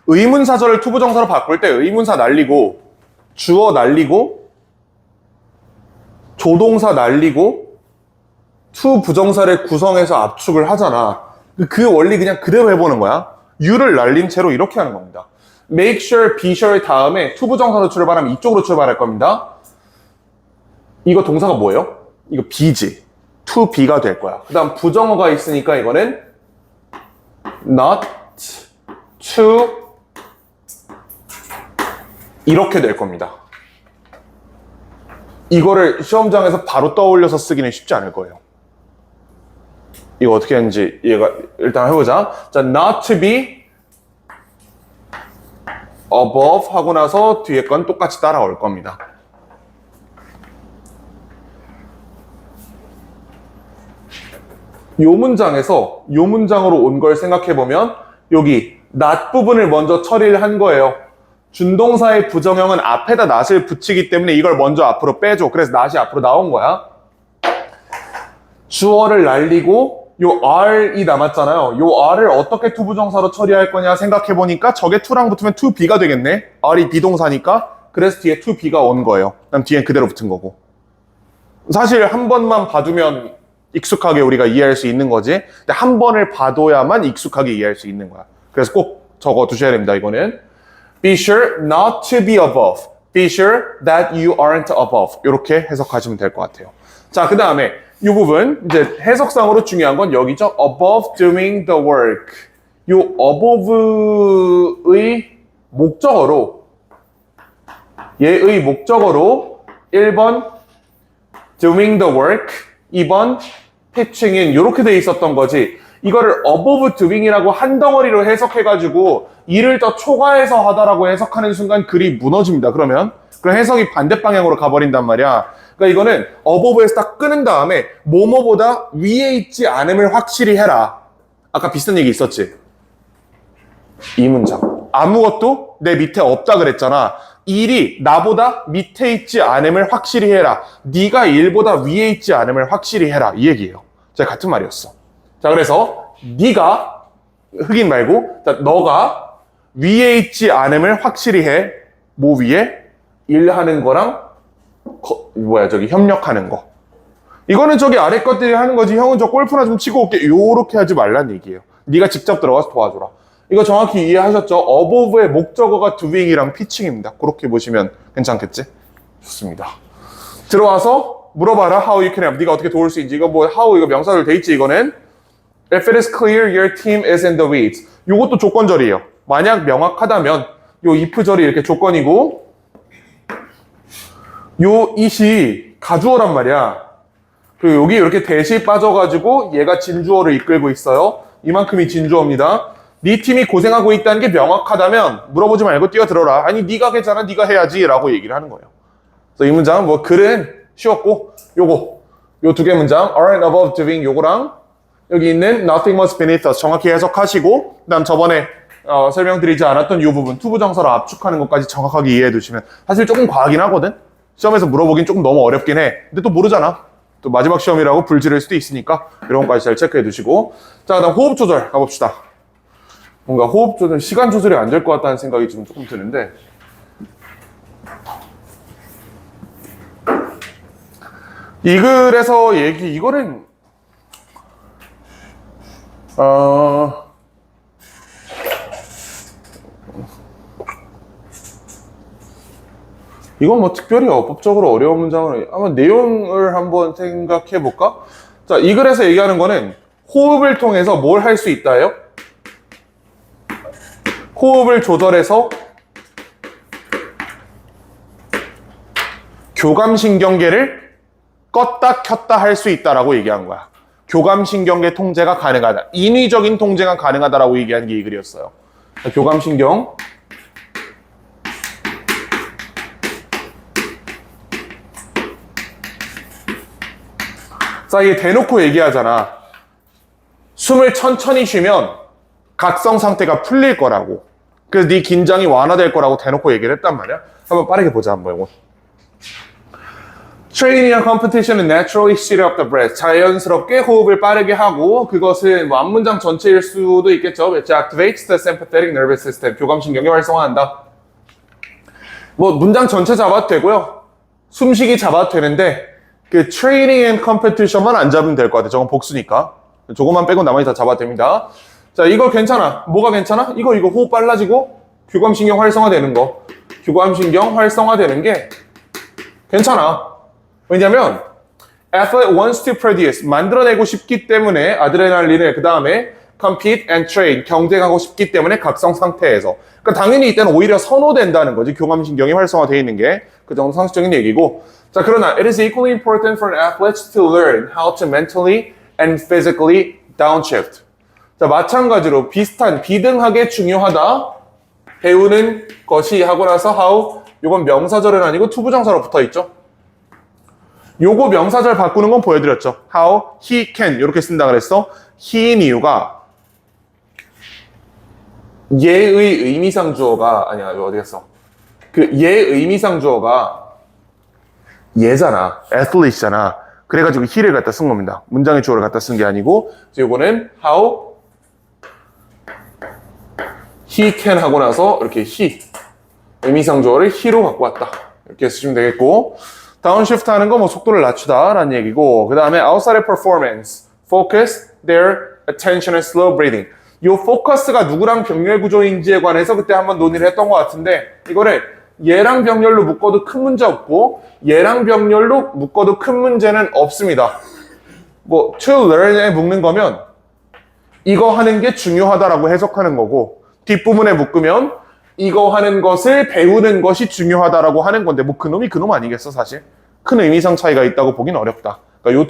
S1: 의문사절을 투부정사로 바꿀 때 의문사 날리고, 주어 날리고, 조동사 날리고, 투부정사를 구성해서 압축을 하잖아. 그 원리 그냥 그대로 해보는 거야. you를 날린 채로 이렇게 하는 겁니다. make sure, be sure 다음에 투부정사로 출발하면 이쪽으로 출발할 겁니다. 이거 동사가 뭐예요? 이거 be지. to be가 될 거야. 그 다음 부정어가 있으니까 이거는 not to 이렇게 될 겁니다. 이거를 시험장에서 바로 떠올려서 쓰기는 쉽지 않을 거예요. 이거 어떻게 하는지 얘가 일단 해보자. 자, not to be above 하고 나서 뒤에 건 똑같이 따라올 겁니다. 요 문장에서 요 문장으로 온 걸 생각해보면 여기 not 부분을 먼저 처리를 한 거예요. 준동사의 부정형은 앞에다 not을 붙이기 때문에 이걸 먼저 앞으로 빼줘. 그래서 not이 앞으로 나온 거야. 주어를 날리고 요 R이 남았잖아요. 요 R을 어떻게 투부정사로 처리할 거냐 생각해보니까 저게 to랑 붙으면 to be가 되겠네. R이 비동사니까. 그래서 뒤에 to be가 온 거예요. 그럼 뒤엔 그대로 붙은 거고. 사실 한 번만 봐두면 익숙하게 우리가 이해할 수 있는 거지. 근데 한 번을 봐둬야만 익숙하게 이해할 수 있는 거야. 그래서 꼭 적어 두셔야 됩니다, 이거는. Be sure not to be above. Be sure that you aren't above. 이렇게 해석하시면 될 것 같아요. 자, 그 다음에 이 부분, 이제 해석상으로 중요한 건 여기죠. above doing the work. 이 above의 목적어로, 얘의 목적어로 1번 doing the work, 2번 pitching in 이렇게 돼 있었던 거지. 이거를 above doing이라고 한 덩어리로 해석해가지고 일을 더 초과해서 하다라고 해석하는 순간 글이 무너집니다. 그럼 해석이 반대 방향으로 가버린단 말이야. 그러니까 이거는 above에서 딱 끊은 다음에 뭐뭐보다 위에 있지 않음을 확실히 해라. 아까 비슷한 얘기 있었지? 이 문장. 아무것도 내 밑에 없다 그랬잖아. 일이 나보다 밑에 있지 않음을 확실히 해라. 네가 일보다 위에 있지 않음을 확실히 해라. 이 얘기예요. 제가 같은 말이었어. 자, 그래서 네가 흑인 말고 자, 너가 위에 있지 않음을 확실히 해. 뭐 위에? 일하는 거랑 협력하는 거. 이거는 저기 아래 것들이 하는 거지. 형은 저 골프나 좀 치고 올게. 요렇게 하지 말란 얘기예요. 네가 직접 들어가서 도와줘라. 이거 정확히 이해하셨죠? above의 목적어가 doing이랑 pitching입니다. 그렇게 보시면 괜찮겠지? 좋습니다. 들어와서 물어봐라. How you can help. 네가 어떻게 도울 수 있는지. 이거 how 이거 명사절 돼 있지 이거는. If it is clear your team is in the weeds. 요것도 조건절이에요. 만약 명확하다면 요 if절이 이렇게 조건이고 요 it이 가주어란 말이야. 그리고 여기 이렇게 대시 빠져가지고 얘가 진주어를 이끌고 있어요. 이만큼이 진주어입니다. 네 팀이 고생하고 있다는 게 명확하다면 물어보지 말고 뛰어들어라. 아니 네가 괜찮아 네가 해야지 라고 얘기를 하는 거예요. 그래서 이 문장은 글은 쉬웠고 요 두 개 문장 aren't above doing 요거랑 여기 있는 nothing was beneath us 정확히 해석하시고 그다음 저번에 설명드리지 않았던 이 부분 투부정사로 압축하는 것까지 정확하게 이해해 두시면 사실 조금 과하긴 하거든. 시험에서 물어보긴 조금 너무 어렵긴 해. 근데 또 모르잖아. 또 마지막 시험이라고 불 지를 수도 있으니까 이런 것까지 잘 체크해 두시고 자 그다음 호흡 조절 가봅시다. 뭔가 호흡 조절, 시간 조절이 안 될 것 같다는 생각이 지금 조금 드는데 이 글에서 이거는 이건 뭐 특별히 어법적으로 어려운 문장은 아마 내용을 한번 생각해 볼까? 자, 이 글에서 얘기하는 거는 호흡을 통해서 뭘 할 수 있다예요? 호흡을 조절해서 교감신경계를 껐다 켰다 할 수 있다라고 얘기한 거야. 교감신경계 통제가 가능하다. 인위적인 통제가 가능하다라고 얘기한 게 이 글이었어요. 교감신경 자, 이게 대놓고 얘기하잖아. 숨을 천천히 쉬면 각성 상태가 풀릴 거라고. 그래서 네 긴장이 완화될 거라고 대놓고 얘기를 했단 말이야. 한번 빠르게 보자, 한번 이거. Training and competition naturally speed up the breath. 자연스럽게 호흡을 빠르게 하고 그것은 뭐 앞문장 전체일 수도 있겠죠. Which activates the sympathetic nervous system. 교감신경이 활성화한다. 뭐 문장 전체 잡아도 되고요. 숨쉬기 잡아도 되는데 그 training and competition만 안 잡으면 될 것 같아. 저건 복수니까. 저것만 빼고 나머지 다 잡아도 됩니다. 자, 이거 괜찮아. 뭐가 괜찮아? 이거 호흡 빨라지고 교감신경 활성화되는 거. 교감신경 활성화되는 게 괜찮아. 왜냐면 athlete wants to produce 만들어내고 싶기 때문에 아드레날린을 그 다음에 compete and train 경쟁하고 싶기 때문에 각성 상태에서 그러니까 당연히 이때는 오히려 선호된다는 거지. 교감신경이 활성화되어 있는 게 그 정도 상식적인 얘기고 자 그러나 it is equally important for an athlete to learn how to mentally and physically downshift. 자 마찬가지로 비등하게 중요하다 배우는 것이 하고 나서 how 이건 명사절은 아니고 투부정사로 붙어있죠. 요거 명사절 바꾸는 건 보여드렸죠. How he can 이렇게 쓴다 그랬어. he인 이유가 예의 의미상 주어가 아니야 이거 어디 갔어? 그 예의미상 주어가 예잖아, athlete잖아. 그래가지고 he를 갖다 쓴 겁니다. 문장의 주어를 갖다 쓴 게 아니고 요거는 how he can 하고 나서 이렇게 he 의미상 주어를 he로 갖고 왔다. 이렇게 쓰시면 되겠고. 다운시프트 하는 거 뭐 속도를 낮추다 라는 얘기고 그 다음에 outside performance, focus, their attention and slow breathing 요 포커스가 누구랑 병렬 구조인지에 관해서 그때 한번 논의를 했던 것 같은데 이거를 얘랑 병렬로 묶어도 큰 문제 없고 얘랑 병렬로 묶어도 큰 문제는 없습니다. 뭐 to learn에 묶는 거면 이거 하는 게 중요하다라고 해석하는 거고 뒷부분에 묶으면 이거 하는 것을 배우는 것이 중요하다라고 하는 건데 뭐 그놈이 그놈 아니겠어 사실? 큰 의미상 차이가 있다고 보긴 어렵다. 그러니까 요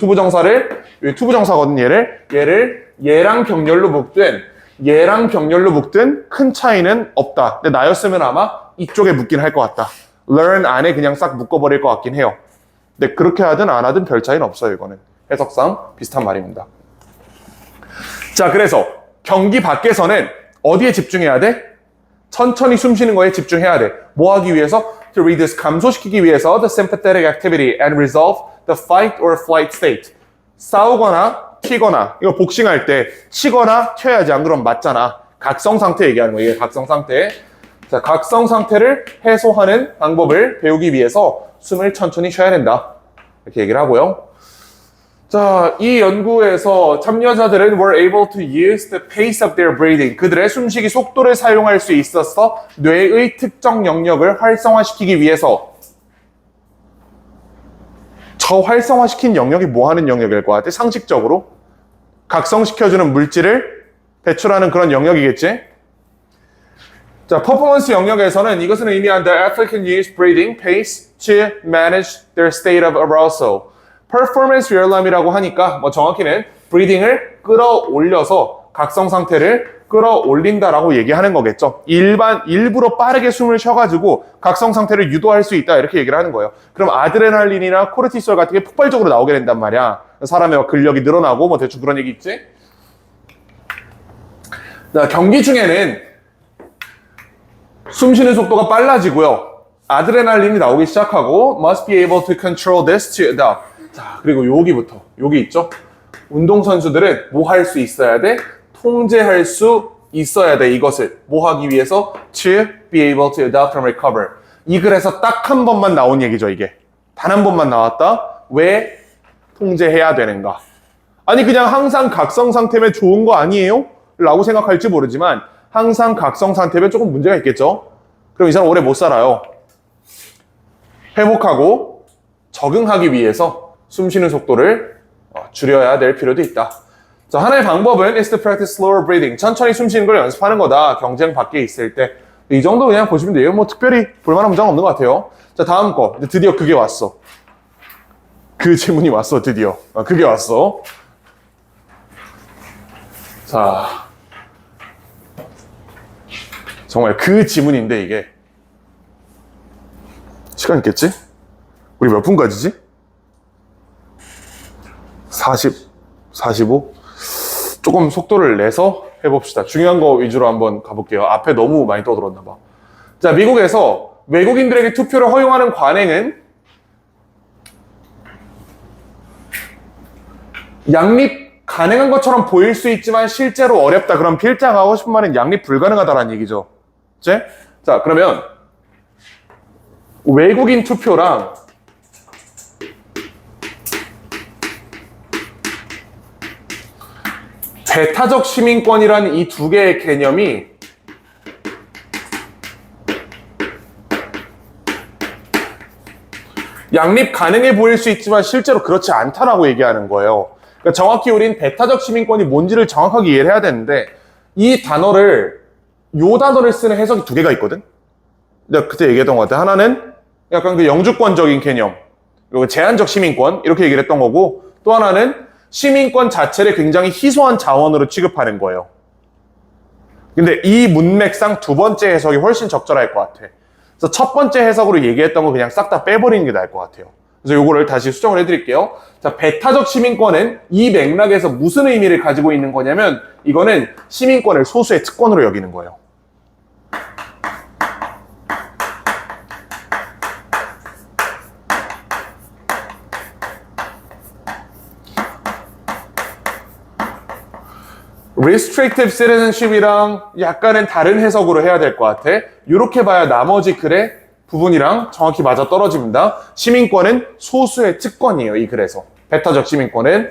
S1: 투부정사거든 얘를 얘랑 병렬로 묶든 큰 차이는 없다. 근데 나였으면 아마 이쪽에 묶긴 할 것 같다. learn 안에 그냥 싹 묶어버릴 것 같긴 해요. 근데 그렇게 하든 안 하든 별 차이는 없어요. 이거는 해석상 비슷한 말입니다. 자 그래서 경기 밖에서는 어디에 집중해야 돼? 천천히 숨 쉬는 거에 집중해야 돼. 뭐 하기 위해서? To reduce 감소시키기 위해서 the sympathetic activity and resolve the fight or flight state. 싸우거나 튀거나 이거 복싱할 때 치거나 튀어야지 안 그러면 맞잖아. 각성 상태 얘기하는 거예요. 이게 각성 상태. 자, 각성 상태를 해소하는 방법을 배우기 위해서 숨을 천천히 쉬어야 된다. 이렇게 얘기를 하고요. 자, 이 연구에서 참여자들은 were able to use the pace of their breathing. 그들의 숨쉬기 속도를 사용할 수 있어서 뇌의 특정 영역을 활성화시키기 위해서 저 활성화시킨 영역이 뭐 하는 영역일 것 같아? 상식적으로 각성시켜주는 물질을 배출하는 그런 영역이겠지? 자, 퍼포먼스 영역에서는 이것은 의미한다. Athlete can use breathing pace to manage their state of arousal. 퍼포먼스 리얼람이라고 하니까 뭐 정확히는 breathing을 끌어올려서 각성 상태를 끌어올린다라고 얘기하는 거겠죠. 일부러 빠르게 숨을 쉬어가지고 각성 상태를 유도할 수 있다 이렇게 얘기를 하는 거예요. 그럼 아드레날린이나 코르티솔 같은 게 폭발적으로 나오게 된단 말이야. 사람의 근력이 늘어나고 뭐 대충 그런 얘기 있지? 자, 경기 중에는 숨 쉬는 속도가 빨라지고요. 아드레날린이 나오기 시작하고 must be able to control this to adapt. 자, 그리고 여기부터 여기 있죠? 운동선수들은 뭐 할 수 있어야 돼? 통제할 수 있어야 돼. 이것을 뭐 하기 위해서? To be able to adapt and recover. 이 글에서 딱 한 번만 나온 얘기죠. 이게 단 한 번만 나왔다. 왜 통제해야 되는가? 아니 그냥 항상 각성 상태면 좋은 거 아니에요? 라고 생각할지 모르지만 항상 각성 상태면 조금 문제가 있겠죠. 그럼 이 사람 오래 못 살아요. 회복하고 적응하기 위해서 숨 쉬는 속도를 줄여야 될 필요도 있다. 자, 하나의 방법은 is to practice slower breathing. 천천히 숨 쉬는 걸 연습하는 거다. 경쟁 밖에 있을 때. 이 정도 그냥 보시면 돼요. 뭐 특별히 볼만한 문제는 없는 것 같아요. 자, 다음 거. 이제 드디어 그게 왔어. 그 질문이 왔어, 드디어. 그게 왔어. 자, 정말 그 지문인데 이게 시간 있겠지? 우리 몇 분까지지? 40, 45? 조금 속도를 내서 해봅시다. 중요한 거 위주로 한번 가볼게요. 앞에 너무 많이 떠들었나 봐. 자, 미국에서 외국인들에게 투표를 허용하는 관행은 양립 가능한 것처럼 보일 수 있지만 실제로 어렵다. 그럼 필자가 하고 싶은 말은 양립 불가능하다라는 얘기죠. 그치? 자, 그러면 외국인 투표랑 배타적 시민권이라는 이 두 개의 개념이 양립 가능해 보일 수 있지만 실제로 그렇지 않다라고 얘기하는 거예요. 그러니까 정확히 우린 배타적 시민권이 뭔지를 정확하게 이해를 해야 되는데 이 단어를 요 단어를 쓰는 해석이 두 개가 있거든. 내가 그때 얘기했던 것 같아. 하나는 약간 그 영주권적인 개념, 그리고 제한적 시민권 이렇게 얘기를 했던 거고, 또 하나는 시민권 자체를 굉장히 희소한 자원으로 취급하는 거예요. 근데 이 문맥상 두 번째 해석이 훨씬 적절할 것 같아. 그래서 첫 번째 해석으로 얘기했던 거 그냥 싹 다 빼버리는 게 나을 것 같아요. 그래서 요거를 다시 수정을 해드릴게요. 자, 배타적 시민권은 이 맥락에서 무슨 의미를 가지고 있는 거냐면 이거는 시민권을 소수의 특권으로 여기는 거예요. restrictive citizenship이랑 약간은 다른 해석으로 해야 될 것 같아. 이렇게 봐야 나머지 글의 부분이랑 정확히 맞아 떨어집니다. 시민권은 소수의 특권이에요, 이 글에서. 배타적 시민권은.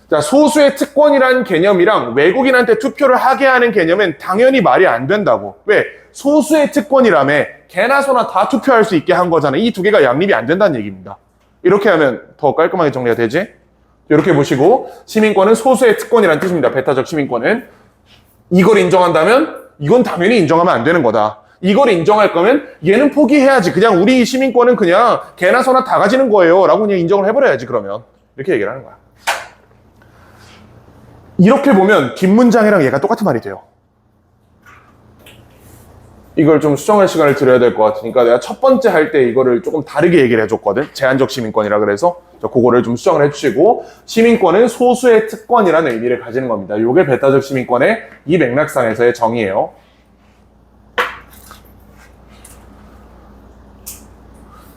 S1: 자, 소수의 특권이라는 개념이랑 외국인한테 투표를 하게 하는 개념은 당연히 말이 안 된다고. 왜? 소수의 특권이라며 개나 소나 다 투표할 수 있게 한 거잖아. 이 두 개가 양립이 안 된다는 얘기입니다. 이렇게 하면 더 깔끔하게 정리가 되지? 이렇게 보시고 시민권은 소수의 특권이라는 뜻입니다. 배타적 시민권은. 이걸 인정한다면 이건 당연히 인정하면 안 되는 거다. 이걸 인정할 거면 얘는 포기해야지. 그냥 우리 시민권은 그냥 개나 소나 다 가지는 거예요 라고 그냥 인정을 해버려야지. 그러면 이렇게 얘기를 하는 거야. 이렇게 보면 뒷문장이랑 얘가 똑같은 말이 돼요. 이걸 좀 수정할 시간을 드려야 될 것 같으니까 내가 첫 번째 할 때 이거를 조금 다르게 얘기를 해줬거든. 제한적 시민권이라 그래서 그거를 좀 수정을 해주시고, 시민권은 소수의 특권이라는 의미를 가지는 겁니다. 이게 배타적 시민권의 이 맥락상에서의 정의예요.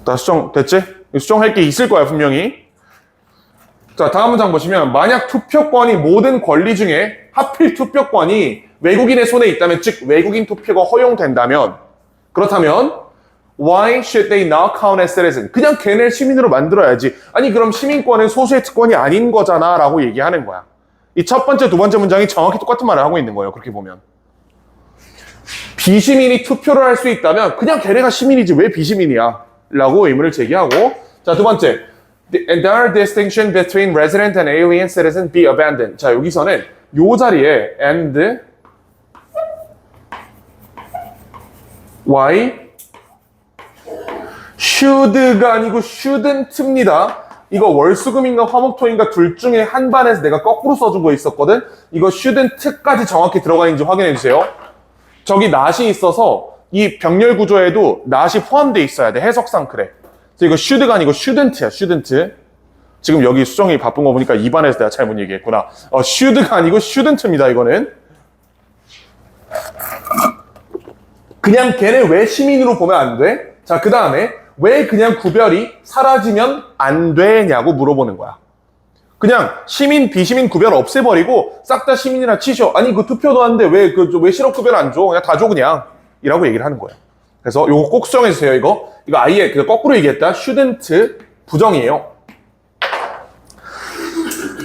S1: 다 수정 됐지? 수정할 게 있을 거야 분명히. 자, 다음 문장 보시면 만약 투표권이 모든 권리 중에 하필 투표권이 외국인의 손에 있다면, 즉 외국인 투표가 허용된다면, 그렇다면 Why should they not count as citizen? 그냥 걔네 시민으로 만들어야지. 아니 그럼 시민권은 소수의 특권이 아닌 거잖아 라고 얘기하는 거야. 이 첫 번째, 두 번째 문장이 정확히 똑같은 말을 하고 있는 거예요. 그렇게 보면. 비시민이 투표를 할 수 있다면 그냥 걔네가 시민이지 왜 비시민이야? 라고 의문을 제기하고, 자, 두 번째. The entire distinction between resident and alien citizen be abandoned. 자, 여기서는 요 자리에 and why should가 아니고 shouldn't입니다. 이거 월수금인가 화목토인가 둘 중에 한 반에서 내가 거꾸로 써준 거 있었거든. 이거 shouldn't까지 정확히 들어가 있는지 확인해 주세요. 저기 not이 있어서 이 병렬 구조에도 not이 포함되어 있어야 돼. 해석상 그래. 그래서 이거 should가 아니고 shouldn't야. shouldn't. 지금 여기 수정이 바쁜 거 보니까 2반에서 내가 잘못 얘기했구나. should가 아니고 shouldn't입니다. 이거는. 그냥 걔네 왜 시민으로 보면 안 돼? 자, 그 다음에 왜 그냥 구별이 사라지면 안 되냐고 물어보는 거야. 그냥 시민, 비시민 구별 없애버리고 싹 다 시민이나 치셔. 아니 그 투표도 하는데 왜 실업 구별 안 줘? 그냥 다 줘 그냥. 이라고 얘기를 하는 거예요. 그래서 요거 꼭 수정해 주세요. 이거 아예 거꾸로 얘기했다. shouldn't 부정이에요.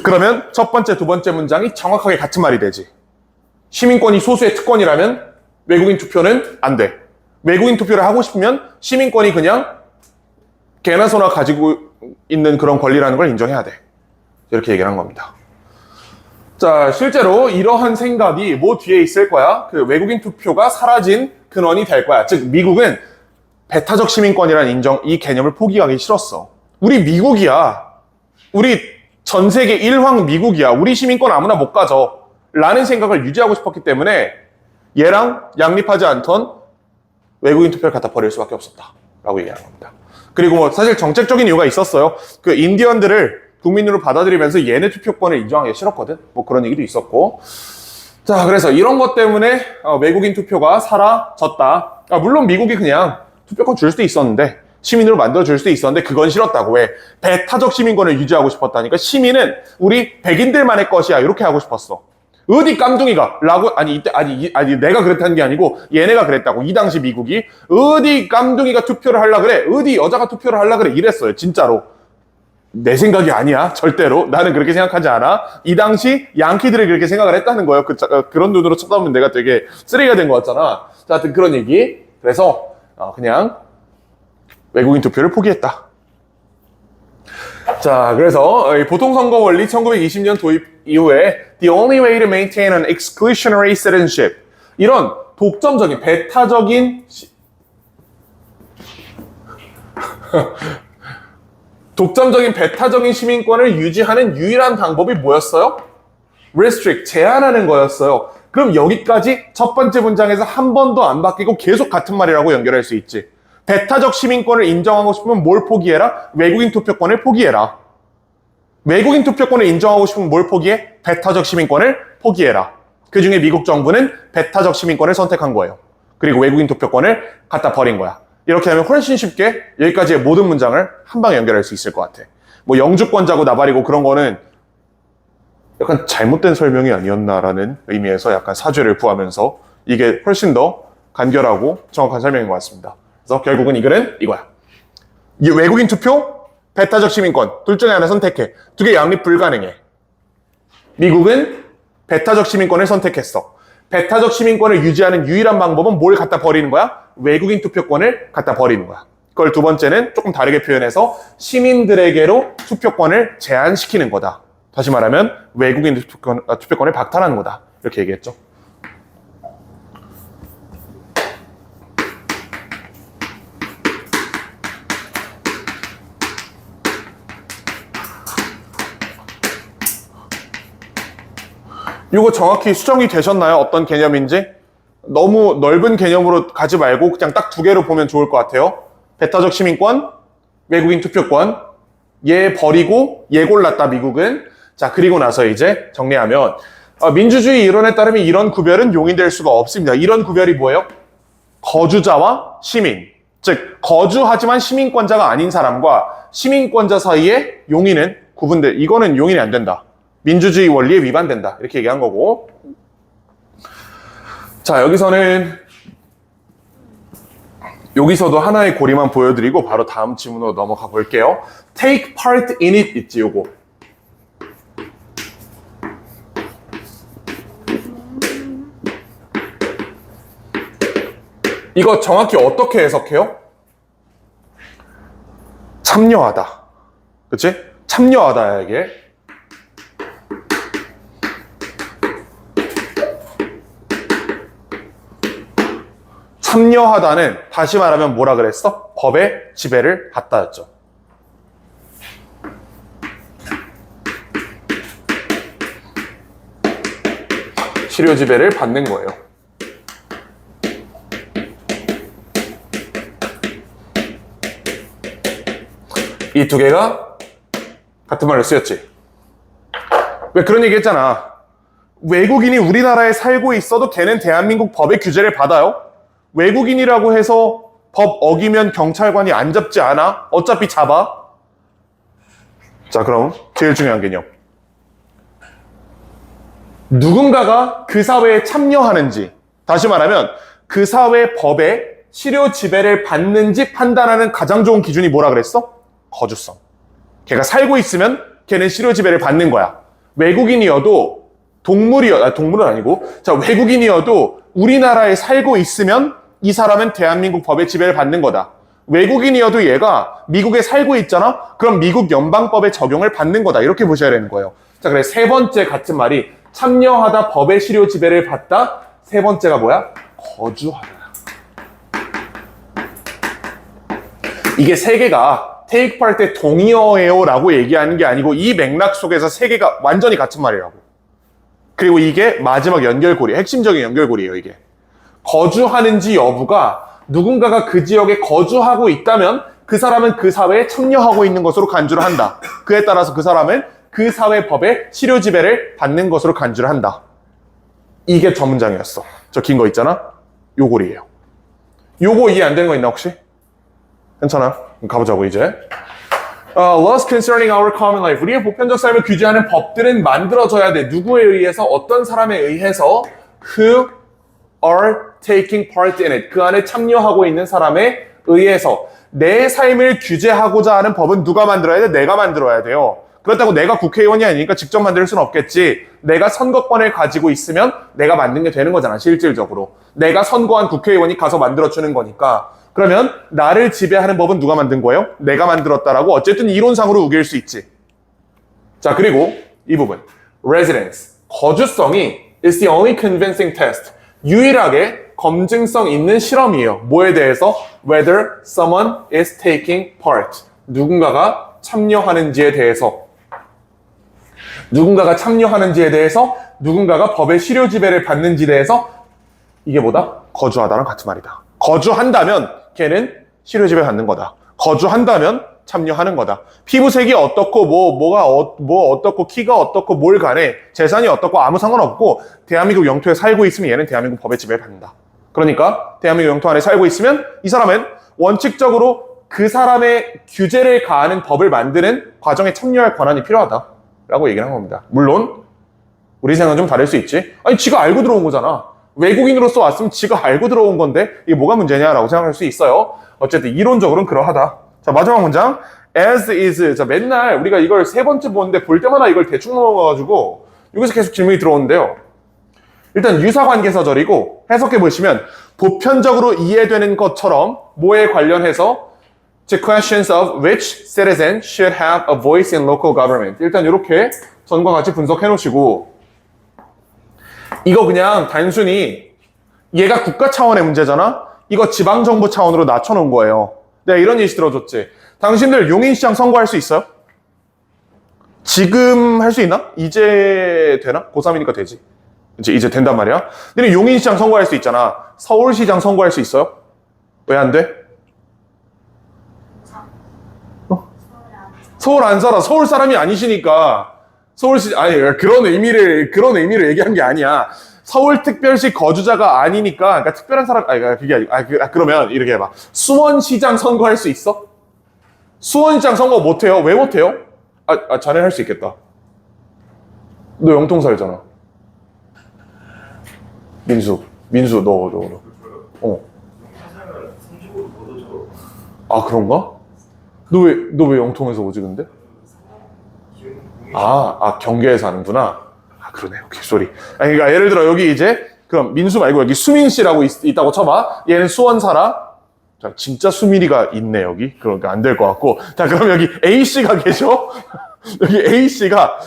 S1: 그러면 첫 번째, 두 번째 문장이 정확하게 같은 말이 되지. 시민권이 소수의 특권이라면 외국인 투표는 안 돼. 외국인 투표를 하고 싶으면 시민권이 그냥 개나 소나 가지고 있는 그런 권리라는 걸 인정해야 돼. 이렇게 얘기를 한 겁니다. 자, 실제로 이러한 생각이 뭐 뒤에 있을 거야? 그 외국인 투표가 사라진 근원이 될 거야. 즉, 미국은 배타적 시민권이라는 이 개념을 포기하기 싫었어. 우리 미국이야. 우리 전 세계 일황 미국이야. 우리 시민권 아무나 못 가져. 라는 생각을 유지하고 싶었기 때문에 얘랑 양립하지 않던 외국인 투표를 갖다 버릴 수밖에 없었다. 라고 얘기하는 겁니다. 그리고 뭐 사실 정책적인 이유가 있었어요. 그 인디언들을 국민으로 받아들이면서 얘네 투표권을 인정하기 싫었거든. 뭐 그런 얘기도 있었고. 자, 그래서 이런 것 때문에 외국인 투표가 사라졌다. 물론 미국이 그냥 투표권 줄 수도 있었는데, 시민으로 만들어줄 수도 있었는데 그건 싫었다고. 왜? 배타적 시민권을 유지하고 싶었다니까. 시민은 우리 백인들만의 것이야. 이렇게 하고 싶었어. 어디 깜둥이가 라고 아니 내가 그랬다는 게 아니고 얘네가 그랬다고. 이 당시 미국이 어디 깜둥이가 투표를 하려 그래, 어디 여자가 투표를 하려 그래, 이랬어요. 진짜로. 내 생각이 아니야. 절대로. 나는 그렇게 생각하지 않아. 이 당시 양키들이 그렇게 생각을 했다는 거예요. 그런 눈으로 쳐다보면 내가 되게 쓰레기가 된 것 같잖아. 자, 하여튼 그런 얘기. 그래서 그냥 외국인 투표를 포기했다. 자, 그래서 보통선거 원리 1920년 도입 이후에 The only way to maintain an exclusionary citizenship, 이런 독점적인 배타적인 독점적인 배타적인 시민권을 유지하는 유일한 방법이 뭐였어요? restrict, 제한하는 거였어요. 그럼 여기까지 첫 번째 문장에서 한 번도 안 바뀌고 계속 같은 말이라고 연결할 수 있지. 배타적 시민권을 인정하고 싶으면 뭘 포기해라? 외국인 투표권을 포기해라. 외국인 투표권을 인정하고 싶으면 뭘 포기해? 배타적 시민권을 포기해라. 그 중에 미국 정부는 배타적 시민권을 선택한 거예요. 그리고 외국인 투표권을 갖다 버린 거야. 이렇게 하면 훨씬 쉽게 여기까지의 모든 문장을 한 방에 연결할 수 있을 것 같아. 뭐 영주권자고 나발이고 그런 거는 약간 잘못된 설명이 아니었나라는 의미에서 약간 사죄를 구하면서 이게 훨씬 더 간결하고 정확한 설명인 것 같습니다. 그래서 결국은 이 글은 이거야. 이 외국인 투표, 배타적 시민권 둘 중에 하나 선택해. 두 개 양립 불가능해. 미국은 배타적 시민권을 선택했어. 배타적 시민권을 유지하는 유일한 방법은 뭘 갖다 버리는 거야? 외국인 투표권을 갖다 버리는 거야. 그걸 두 번째는 조금 다르게 표현해서 시민들에게로 투표권을 제한시키는 거다. 다시 말하면 외국인 투표권을 박탈하는 거다. 이렇게 얘기했죠. 이거 정확히 수정이 되셨나요? 어떤 개념인지? 너무 넓은 개념으로 가지 말고 그냥 딱 두 개로 보면 좋을 것 같아요. 배타적 시민권, 외국인 투표권. 얘 버리고 얘 골랐다, 미국은. 자, 그리고 나서 이제 정리하면 민주주의 이론에 따르면 이런 구별은 용인될 수가 없습니다. 이런 구별이 뭐예요? 거주자와 시민. 즉, 거주하지만 시민권자가 아닌 사람과 시민권자 사이의 용인은 이거는 용인이 안 된다. 민주주의 원리에 위반된다. 이렇게 얘기한 거고. 자, 여기서도 하나의 고리만 보여드리고 바로 다음 질문으로 넘어가 볼게요. Take part in it 있지, 요거. 이거 정확히 어떻게 해석해요? 참여하다. 그치? 참여하다야, 이게. 참여하다는 다시 말하면 뭐라 그랬어? 법의 지배를 받다였죠. 실효 지배를 받는 거예요. 이 두 개가 같은 말로 쓰였지. 왜 그런 얘기 했잖아. 외국인이 우리나라에 살고 있어도 걔는 대한민국 법의 규제를 받아요. 외국인이라고 해서 법 어기면 경찰관이 안 잡지 않아? 어차피 잡아. 자, 그럼 제일 중요한 개념. 누군가가 그 사회에 참여하는지, 다시 말하면 그 사회 법에 실효 지배를 받는지 판단하는 가장 좋은 기준이 뭐라 그랬어? 거주성. 걔가 살고 있으면 걔는 실효 지배를 받는 거야. 외국인이어도 동물은 아니고, 자, 외국인이어도 우리나라에 살고 있으면 이 사람은 대한민국 법의 지배를 받는 거다. 외국인이어도 얘가 미국에 살고 있잖아? 그럼 미국 연방법의 적용을 받는 거다. 이렇게 보셔야 되는 거예요. 자, 그래 세 번째 같은 말이 참여하다, 법의 실효 지배를 받다. 세 번째가 뭐야? 거주하다. 이게 세 개가 take part에 동의어예요 라고 얘기하는 게 아니고 이 맥락 속에서 세 개가 완전히 같은 말이라고. 그리고 이게 마지막 연결고리, 핵심적인 연결고리예요, 이게. 거주하는지 여부가 누군가가 그 지역에 거주하고 있다면 그 사람은 그 사회에 참여하고 있는 것으로 간주를 한다. 그에 따라서 그 사람은 그 사회 법의 실효 지배를 받는 것으로 간주를 한다. 이게 저 문장이었어. 저 긴 거 있잖아? 요골이에요. 요거 이해 안 되는 거 있나 혹시? 괜찮아. 가보자고 이제. Laws concerning our common life. 우리의 보편적 삶을 규제하는 법들은 만들어져야 돼. 누구에 의해서? 어떤 사람에 의해서? Who are taking part in it. 그 안에 참여하고 있는 사람에 의해서. 내 삶을 규제하고자 하는 법은 누가 만들어야 돼? 내가 만들어야 돼요. 그렇다고 내가 국회의원이 아니니까 직접 만들 수는 없겠지. 내가 선거권을 가지고 있으면 내가 만든 게 되는 거잖아, 실질적으로. 내가 선거한 국회의원이 가서 만들어주는 거니까. 그러면 나를 지배하는 법은 누가 만든 거예요? 내가 만들었다라고 어쨌든 이론상으로 우길 수 있지. 자, 그리고 이 부분. Residence. 거주성이 is the only convincing test. 유일하게 검증성 있는 실험이에요. 뭐에 대해서? Whether someone is taking part. 누군가가 참여하는지에 대해서. 누군가가 참여하는지에 대해서, 누군가가 법의 실효 지배를 받는지에 대해서 이게 뭐다? 거주하다랑 같은 말이다. 거주한다면 걔는 실효 지배 받는 거다. 거주한다면 참여하는 거다. 피부색이 어떻고 뭐가 어떻고 키가 어떻고 뭘 간에 재산이 어떻고 아무 상관없고 대한민국 영토에 살고 있으면 얘는 대한민국 법의 지배를 받는다. 그러니까 대한민국 영토 안에 살고 있으면 이 사람은 원칙적으로 그 사람의 규제를 가하는 법을 만드는 과정에 참여할 권한이 필요하다라고 얘기를 한 겁니다. 물론 우리 생각은 좀 다를 수 있지. 아니 지가 알고 들어온 거잖아. 외국인으로서 왔으면 지가 알고 들어온 건데 이게 뭐가 문제냐라고 생각할 수 있어요. 어쨌든 이론적으로는 그러하다. 자, 마지막 문장. As is. 자, 맨날 우리가 이걸 세 번째 보는데 볼 때마다 이걸 대충 넘어가가지고 여기서 계속 질문이 들어오는데요. 일단 유사관계사절이고 해석해 보시면 보편적으로 이해되는 것처럼 뭐에 관련해서 The questions of which citizen should have a voice in local government. 일단 이렇게 전과 같이 분석해 놓으시고 이거 그냥 단순히 얘가 국가 차원의 문제잖아? 이거 지방정부 차원으로 낮춰놓은 거예요. 내가 이런 예시 들어줬지. 당신들 용인시장 선거할 수 있어요? 지금 할 수 있나? 이제 되나? 고3이니까 되지. 이제 된단 말이야. 너네 용인시장 선거할 수 있잖아. 서울시장 선거할 수 있어요? 왜 안 돼? 서울 안 살아. 서울 사람이 아니시니까. 아니, 그런 의미를 얘기한 게 아니야. 서울특별시 거주자가 아니니까, 그러니까 특별한 사람, 그게 아니고, 그러면 이렇게 해봐. 수원시장 선거할 수 있어? 수원시장 선거 못해요? 왜 못해요? 자네 할 수 있겠다. 너 영통 살잖아. 민수, 너. 아, 그런가? 너 왜 영통에서 오지, 근데? 경계에서 하는구나. 그러네. 오케이, 쏘리. 그러니까 예를 들어 여기 이제 그럼 민수 말고 여기 수민 씨라고 있다고 쳐봐. 얘는 수원 살아. 자, 진짜 수민이가 있네 여기. 그러니까 안 될 것 같고. 자, 그럼 여기 A 씨가 계셔. 여기 A 씨가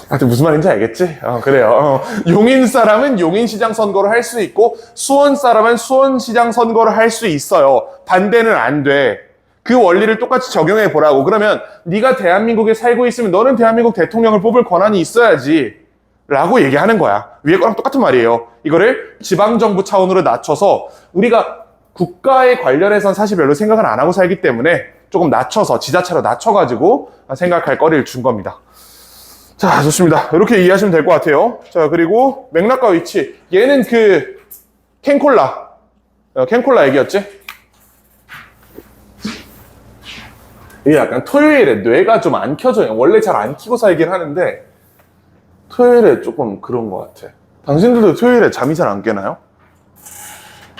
S1: 하여튼 무슨 말인지 알겠지? 그래요. 용인 사람은 용인시장 선거를 할 수 있고 수원 사람은 수원시장 선거를 할 수 있어요. 반대는 안 돼. 그 원리를 똑같이 적용해 보라고. 그러면 네가 대한민국에 살고 있으면 너는 대한민국 대통령을 뽑을 권한이 있어야지 라고 얘기하는 거야. 위에 거랑 똑같은 말이에요. 이거를 지방정부 차원으로 낮춰서 우리가 국가에 관련해서는 사실 별로 생각을 안 하고 살기 때문에 조금 낮춰서 지자체로 낮춰가지고 생각할 거리를 준 겁니다. 자, 좋습니다. 이렇게 이해하시면 될 것 같아요. 자, 그리고 맥락과 위치. 얘는 그 캔콜라 얘기였지? 이게 약간 토요일에 뇌가 좀 안 켜져요. 원래 잘 안 켜고 살긴 하는데 토요일에 조금 그런 것 같아. 당신들도 토요일에 잠이 잘 안 깨나요?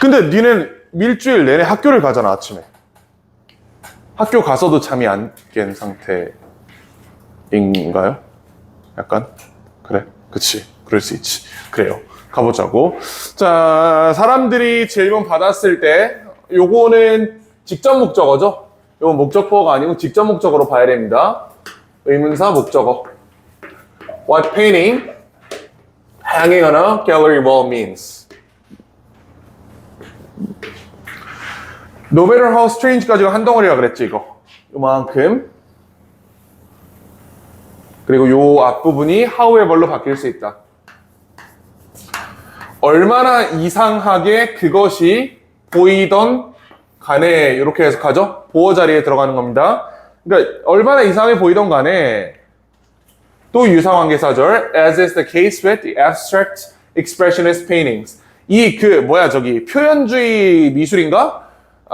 S1: 근데 니는 일주일 내내 학교를 가잖아, 아침에. 학교 가서도 잠이 안 깬 상태인가요? 약간? 그래? 그치. 그럴 수 있지. 그래요. 가보자고. 자, 사람들이 질문 받았을 때 요거는 직접 목적어죠? 요건 목적어가 아니고 직접 목적어로 봐야 됩니다. 의문사 목적어. What painting hanging on a gallery wall means. No matter how strange까지가 한 덩어리라 그랬지, 이거. 요만큼. 그리고 요 앞부분이 however로 바뀔 수 있다. 얼마나 이상하게 그것이 보이던 간에 이렇게 해석하죠. 보어 자리에 들어가는 겁니다. 그러니까 얼마나 이상하게 보이던 간에 또 유사관계사절 as is the case with the abstract expressionist paintings. 이 표현주의 미술인가?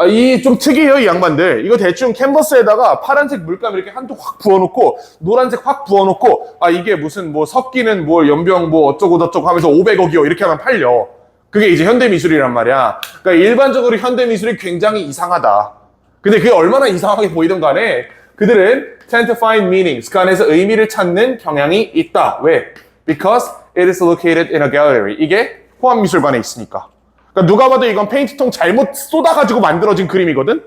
S1: 이 좀 특이해요, 이 양반들. 이거 대충 캔버스에다가 파란색 물감 이렇게 한쪽 확 부어놓고 노란색 확 부어놓고 이게 무슨 섞이는 연병 어쩌고 저쩌고 하면서 500억이요 이렇게 하면 팔려. 그게 이제 현대미술이란 말이야. 그러니까 일반적으로 현대미술이 굉장히 이상하다. 근데 그게 얼마나 이상하게 보이든 간에 그들은 tend to find meanings. 그 안에서 의미를 찾는 경향이 있다. 왜? Because it is located in a gallery. 이게 호암미술관에 있으니까. 그러니까 누가 봐도 이건 페인트통 잘못 쏟아가지고 만들어진 그림이거든?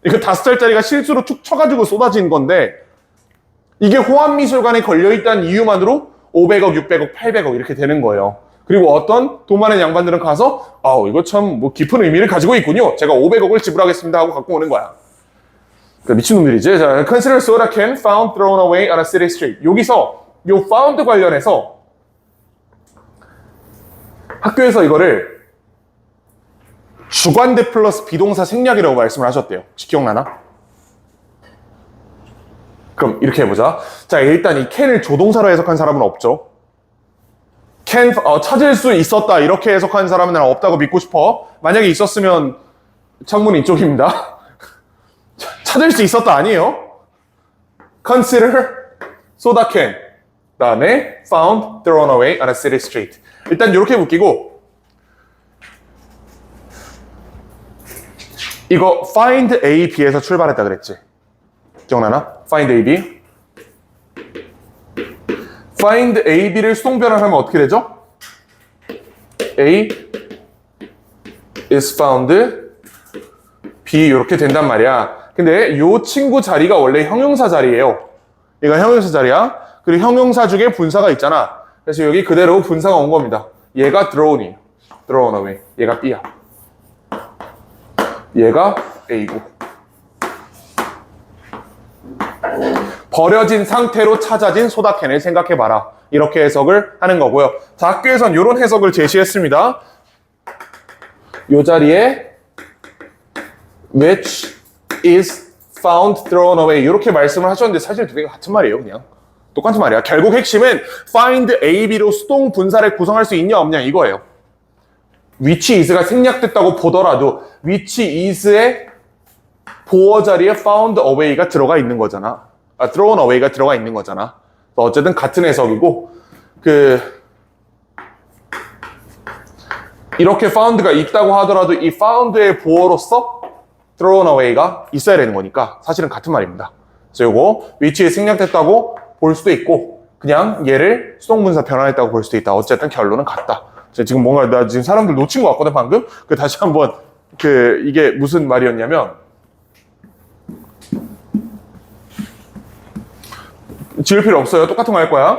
S1: 이거 5살짜리가 실수로 툭 쳐가지고 쏟아진 건데 이게 호암미술관에 걸려있다는 이유만으로 500억, 600억, 800억 이렇게 되는 거예요. 그리고 어떤 돈 많은 양반들은 가서 이거 참 깊은 의미를 가지고 있군요. 제가 500억을 지불하겠습니다 하고 갖고 오는 거야. 그러니까 미친놈들이지. 자, consider soda can found thrown away on a city street. 여기서 요 found 관련해서 학교에서 이거를 주관대 플러스 비동사 생략이라고 말씀을 하셨대요. 혹시 기억나나? 그럼 이렇게 해보자. 자, 일단 이 can을 조동사로 해석한 사람은 없죠. can 찾을 수 있었다 이렇게 해석한 사람은 난 없다고 믿고 싶어. 만약에 있었으면 창문 이쪽입니다. 찾을 수 있었다 아니에요. Consider soda can. 그다음에 found thrown away on a city street. 일단 이렇게 묶이고 이거 find A, B에서 출발했다 그랬지. 기억나나? find A, B. find A, B를 수동 변환하면 어떻게 되죠? A is found B 이렇게 된단 말이야. 근데 이 친구 자리가 원래 형용사 자리예요. 얘가 형용사 자리야. 그리고 형용사 중에 분사가 있잖아. 그래서 여기 그대로 분사가 온 겁니다. 얘가 thrown이에요. thrown away. 얘가 B야. 얘가 A고. 버려진 상태로 찾아진 소다캔을 생각해봐라. 이렇게 해석을 하는 거고요. 자, 학교에선 이런 해석을 제시했습니다. 이 자리에 which is found thrown away 이렇게 말씀을 하셨는데 사실 두 개가 같은 말이에요. 그냥 똑같은 말이야. 결국 핵심은 find A, B로 수동 분사를 구성할 수 있냐 없냐 이거예요. which is가 생략됐다고 보더라도 which is의 보어 자리에 found away가 들어가 있는 거잖아. thrown away가 들어가 있는 거잖아. 어쨌든 같은 해석이고 이렇게 found가 있다고 하더라도 이 found의 보어로서 thrown away가 있어야 되는 거니까 사실은 같은 말입니다. 그래서 요거 which에 생략됐다고 볼 수도 있고 그냥 얘를 수동분사 변환했다고 볼 수도 있다. 어쨌든 결론은 같다. 지금 뭔가 나 지금 사람들 놓친 것 같거든 방금. 다시 한번 이게 무슨 말이었냐면 지을 필요 없어요. 똑같은 거 할 거야.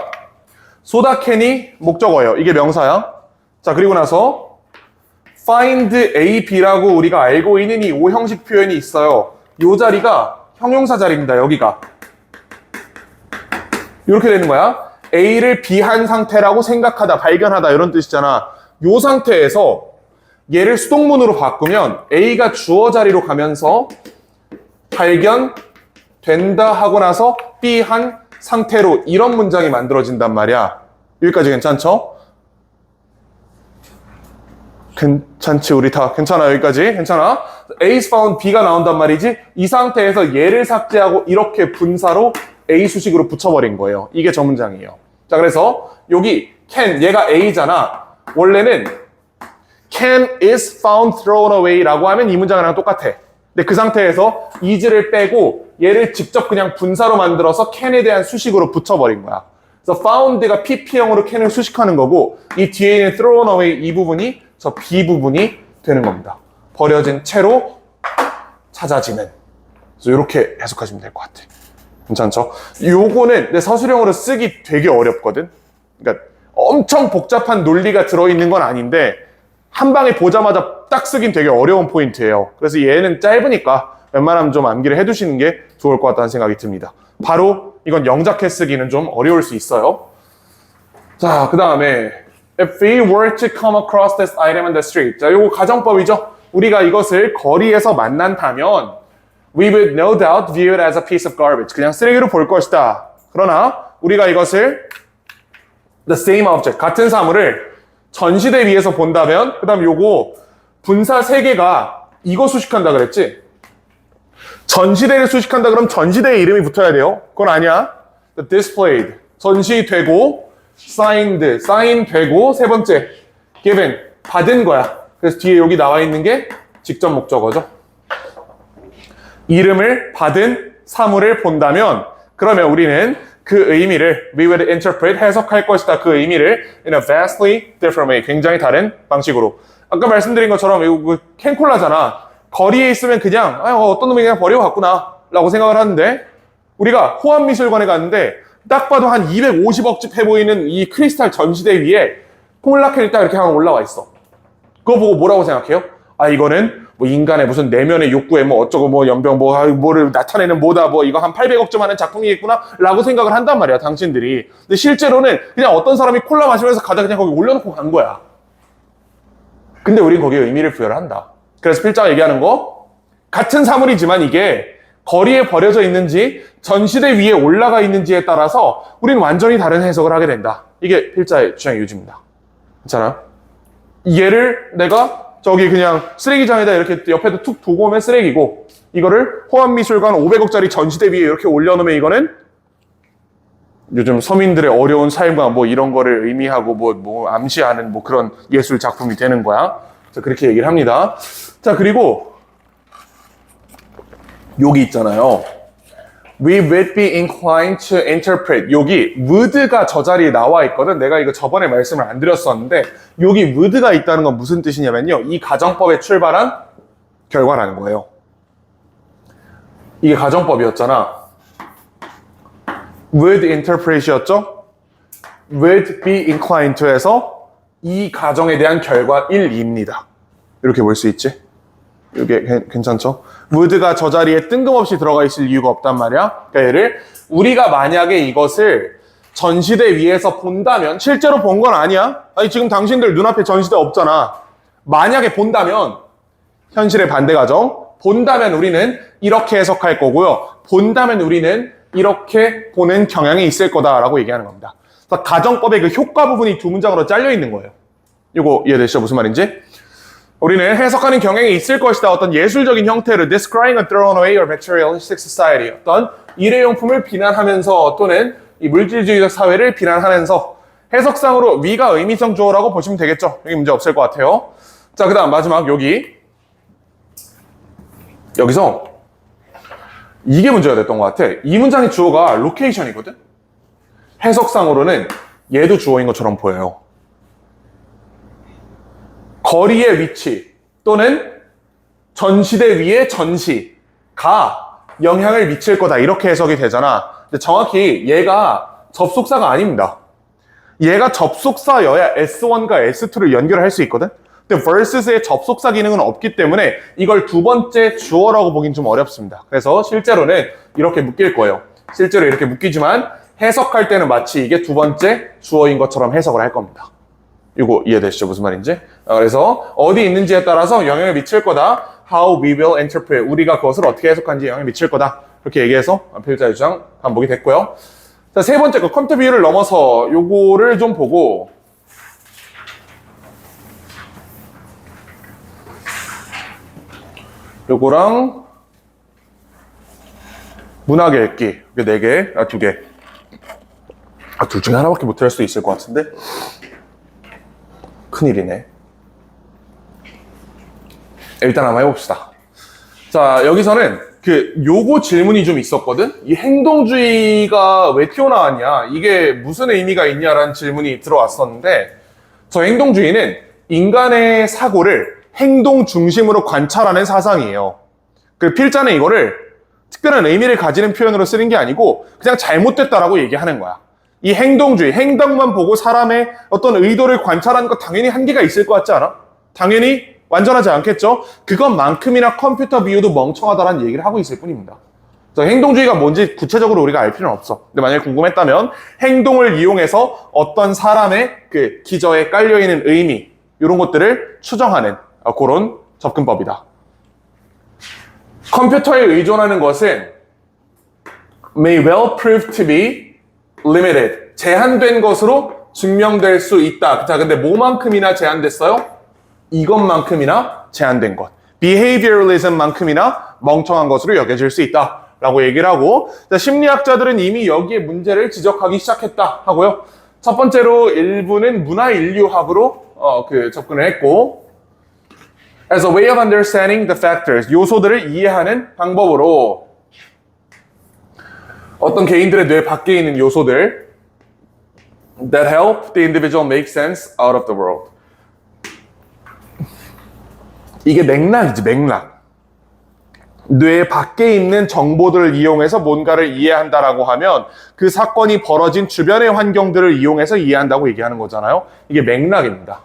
S1: 소다캔이 목적어예요. 이게 명사야. 자, 그리고 나서 find A, B라고 우리가 알고 있는 이 오형식 표현이 있어요. 이 자리가 형용사 자리입니다. 여기가. 이렇게 되는 거야. A를 B한 상태라고 생각하다, 발견하다 이런 뜻이잖아. 이 상태에서 얘를 수동문으로 바꾸면 A가 주어 자리로 가면서 발견된다 하고 나서 B한 상태로 이런 문장이 만들어진단 말이야. 여기까지 괜찮죠? 괜찮지? 우리 다 괜찮아? 여기까지? 괜찮아? A's found B가 나온단 말이지. 이 상태에서 얘를 삭제하고 이렇게 분사로 A 수식으로 붙여버린 거예요. 이게 저 문장이에요. 자, 그래서 여기 can, 얘가 A잖아. 원래는 can is found thrown away 라고 하면 이 문장이랑 똑같아. 근데 그 상태에서 is를 빼고 얘를 직접 그냥 분사로 만들어서 can에 대한 수식으로 붙여버린 거야. 그래서 found가 pp형으로 can을 수식하는 거고 이 뒤에 있는 thrown away 이 부분이 저 B 부분이 되는 겁니다. 버려진 채로 찾아지는. 그래서 이렇게 해석하시면 될 것 같아. 괜찮죠? 요거는 내 서술형으로 쓰기 되게 어렵거든. 그러니까 엄청 복잡한 논리가 들어있는 건 아닌데 한 방에 보자마자 딱 쓰긴 되게 어려운 포인트예요. 그래서 얘는 짧으니까 웬만하면 좀 암기를 해두시는 게 좋을 것 같다는 생각이 듭니다. 바로 이건 영작해 쓰기는 좀 어려울 수 있어요. 자, 그 다음에 If we were to come across this item on the street. 자, 요거 가정법이죠. 우리가 이것을 거리에서 만난다면 We would no doubt view it as a piece of garbage. 그냥 쓰레기로 볼 것이다. 그러나 우리가 이것을 the same object, 같은 사물을 전시대 위에서 본다면 그 다음 요거 분사 3개가 이거 수식한다 그랬지? 전시대를 수식한다 그러면 전시대의 이름이 붙어야 돼요. 그건 아니야. The displayed, 전시되고 signed, sign 되고 세 번째 given, 받은 거야. 그래서 뒤에 여기 나와 있는 게 직접 목적어죠. 이름을 받은 사물을 본다면 그러면 우리는 그 의미를 we would interpret, 해석할 것이다. 그 의미를 in a vastly different way, 굉장히 다른 방식으로. 아까 말씀드린 것처럼 이거 캔콜라잖아. 거리에 있으면 그냥 어떤 놈이 그냥 버리고 갔구나 라고 생각을 하는데 우리가 호암미술관에 갔는데 딱 봐도 한 250억 집 해 보이는 이 크리스탈 전시대 위에 콜라캔이 딱 이렇게 하나 올라와 있어. 그거 보고 뭐라고 생각해요? 아, 이거는 뭐 인간의 무슨 내면의 욕구에 뭐 어쩌고 뭐 연병 뭐를 나타내는 뭐다 뭐 이거 한 800억쯤 하는 작품이겠구나 라고 생각을 한단 말이야, 당신들이. 근데 실제로는 그냥 어떤 사람이 콜라 마시면서 가다 그냥 거기 올려놓고 간 거야. 근데 우린 거기에 의미를 부여를 한다. 그래서 필자가 얘기하는 거, 같은 사물이지만 이게 거리에 버려져 있는지 전시대 위에 올라가 있는지에 따라서 우리는 완전히 다른 해석을 하게 된다. 이게 필자의 주장의 요지입니다. 괜찮아요? 얘를 내가 저기 그냥 쓰레기장에다 이렇게 옆에도 툭 두고 오면 쓰레기고, 이거를 호암미술관 500억짜리 전시대 위에 이렇게 올려놓으면 이거는 요즘 서민들의 어려운 삶과 뭐 이런 거를 의미하고 뭐 암시하는 뭐 그런 예술 작품이 되는 거야. 자, 그렇게 얘기를 합니다. 자, 그리고 여기 있잖아요. We would be inclined to interpret. 여기 would가 저 자리에 나와 있거든. 내가 이거 저번에 말씀을 안 드렸었는데 여기 would가 있다는 건 무슨 뜻이냐면요. 이 가정법에 출발한 결과라는 거예요. 이게 가정법이었잖아. would interpret이었죠? would be inclined to 해서 이 가정에 대한 결과 1, 2입니다. 이렇게 볼 수 있지? 이게 괜찮죠? would가 저 자리에 뜬금없이 들어가 있을 이유가 없단 말이야. 그러니까 얘를 우리가 만약에 이것을 전시대 위에서 본다면, 실제로 본 건 아니야. 아니 지금 당신들 눈앞에 전시대 없잖아. 만약에 본다면, 현실의 반대 가정, 본다면 우리는 이렇게 해석할 거고요. 본다면 우리는 이렇게 보는 경향이 있을 거다라고 얘기하는 겁니다. 그래서 가정법의 그 효과 부분이 두 문장으로 잘려 있는 거예요. 이거 이해되시죠? 무슨 말인지? 우리는 해석하는 경향이 있을 것이다. 어떤 예술적인 형태를 describing a thrown away or materialistic society, 어떤 일회용품을 비난하면서 또는 이 물질주의적 사회를 비난하면서 해석상으로 위가 의미성 주어라고 보시면 되겠죠. 여기 문제 없을 것 같아요. 자, 그 다음 마지막 여기서 이게 문제가 됐던 것 같아. 이 문장의 주어가 로케이션이거든. 해석상으로는 얘도 주어인 것처럼 보여요. 거리의 위치 또는 전시대 위의 전시가 영향을 미칠 거다, 이렇게 해석이 되잖아. 근데 정확히 얘가 접속사가 아닙니다. 얘가 접속사여야 S1과 S2를 연결할 수 있거든. 근데 versus의 접속사 기능은 없기 때문에 이걸 두 번째 주어라고 보긴 좀 어렵습니다. 그래서 실제로는 이렇게 묶일 거예요. 실제로 이렇게 묶이지만 해석할 때는 마치 이게 두 번째 주어인 것처럼 해석을 할 겁니다. 이거 이해되시죠? 무슨 말인지? 그래서 어디 있는지에 따라서 영향을 미칠 거다. How we will interpret. 우리가 그것을 어떻게 해석하는지 영향을 미칠 거다. 그렇게 얘기해서 필자의 주장 반복이 됐고요. 자, 세 번째 거 컴퓨터 비율을 넘어서 요거를 좀 보고, 요거랑 문학의 읽기, 이게 4개, 2개. 둘 중에 하나밖에 못할 수 있을 것 같은데? 큰일이네. 일단 한번 해봅시다. 자, 여기서는 요거 질문이 좀 있었거든? 이 행동주의가 왜 튀어나왔냐? 이게 무슨 의미가 있냐라는 질문이 들어왔었는데, 저 행동주의는 인간의 사고를 행동 중심으로 관찰하는 사상이에요. 그 필자는 이거를 특별한 의미를 가지는 표현으로 쓰는 게 아니고 그냥 잘못됐다라고 얘기하는 거야. 이 행동주의, 행동만 보고 사람의 어떤 의도를 관찰하는 거 당연히 한계가 있을 것 같지 않아? 당연히 완전하지 않겠죠? 그것만큼이나 컴퓨터 비유도 멍청하다라는 얘기를 하고 있을 뿐입니다. 그래서 행동주의가 뭔지 구체적으로 우리가 알 필요는 없어. 근데 만약에 궁금했다면 행동을 이용해서 어떤 사람의 그 기저에 깔려있는 의미 이런 것들을 추정하는 그런 접근법이다. 컴퓨터에 의존하는 것은 may well prove to be limited. 제한된 것으로 증명될 수 있다. 자, 근데 뭐만큼이나 제한됐어요? 이것만큼이나 제한된 것. behavioralism만큼이나 멍청한 것으로 여겨질 수 있다. 라고 얘기를 하고, 자, 심리학자들은 이미 여기에 문제를 지적하기 시작했다 하고요. 첫 번째로 일부는 문화인류학으로 접근을 했고, as a way of understanding the factors, 요소들을 이해하는 방법으로 어떤 개인들의 뇌 밖에 있는 요소들 that help the individual make sense out of the world. 이게 맥락이지, 맥락. 뇌 밖에 있는 정보들을 이용해서 뭔가를 이해한다라고 하면 그 사건이 벌어진 주변의 환경들을 이용해서 이해한다고 얘기하는 거잖아요. 이게 맥락입니다.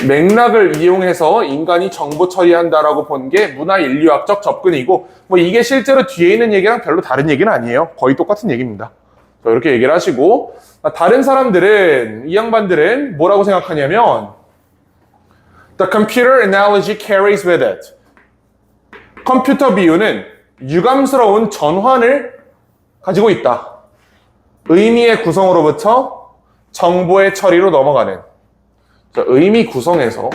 S1: 맥락을 이용해서 인간이 정보 처리한다라고 본 게 문화인류학적 접근이고, 뭐 이게 실제로 뒤에 있는 얘기랑 별로 다른 얘기는 아니에요. 거의 똑같은 얘기입니다. 이렇게 얘기를 하시고, 다른 사람들은, 이 양반들은 뭐라고 생각하냐면 The computer analogy carries with it. 컴퓨터 비유는 유감스러운 전환을 가지고 있다. 의미의 구성으로부터 정보의 처리로 넘어가는. 자, 의미 구성에서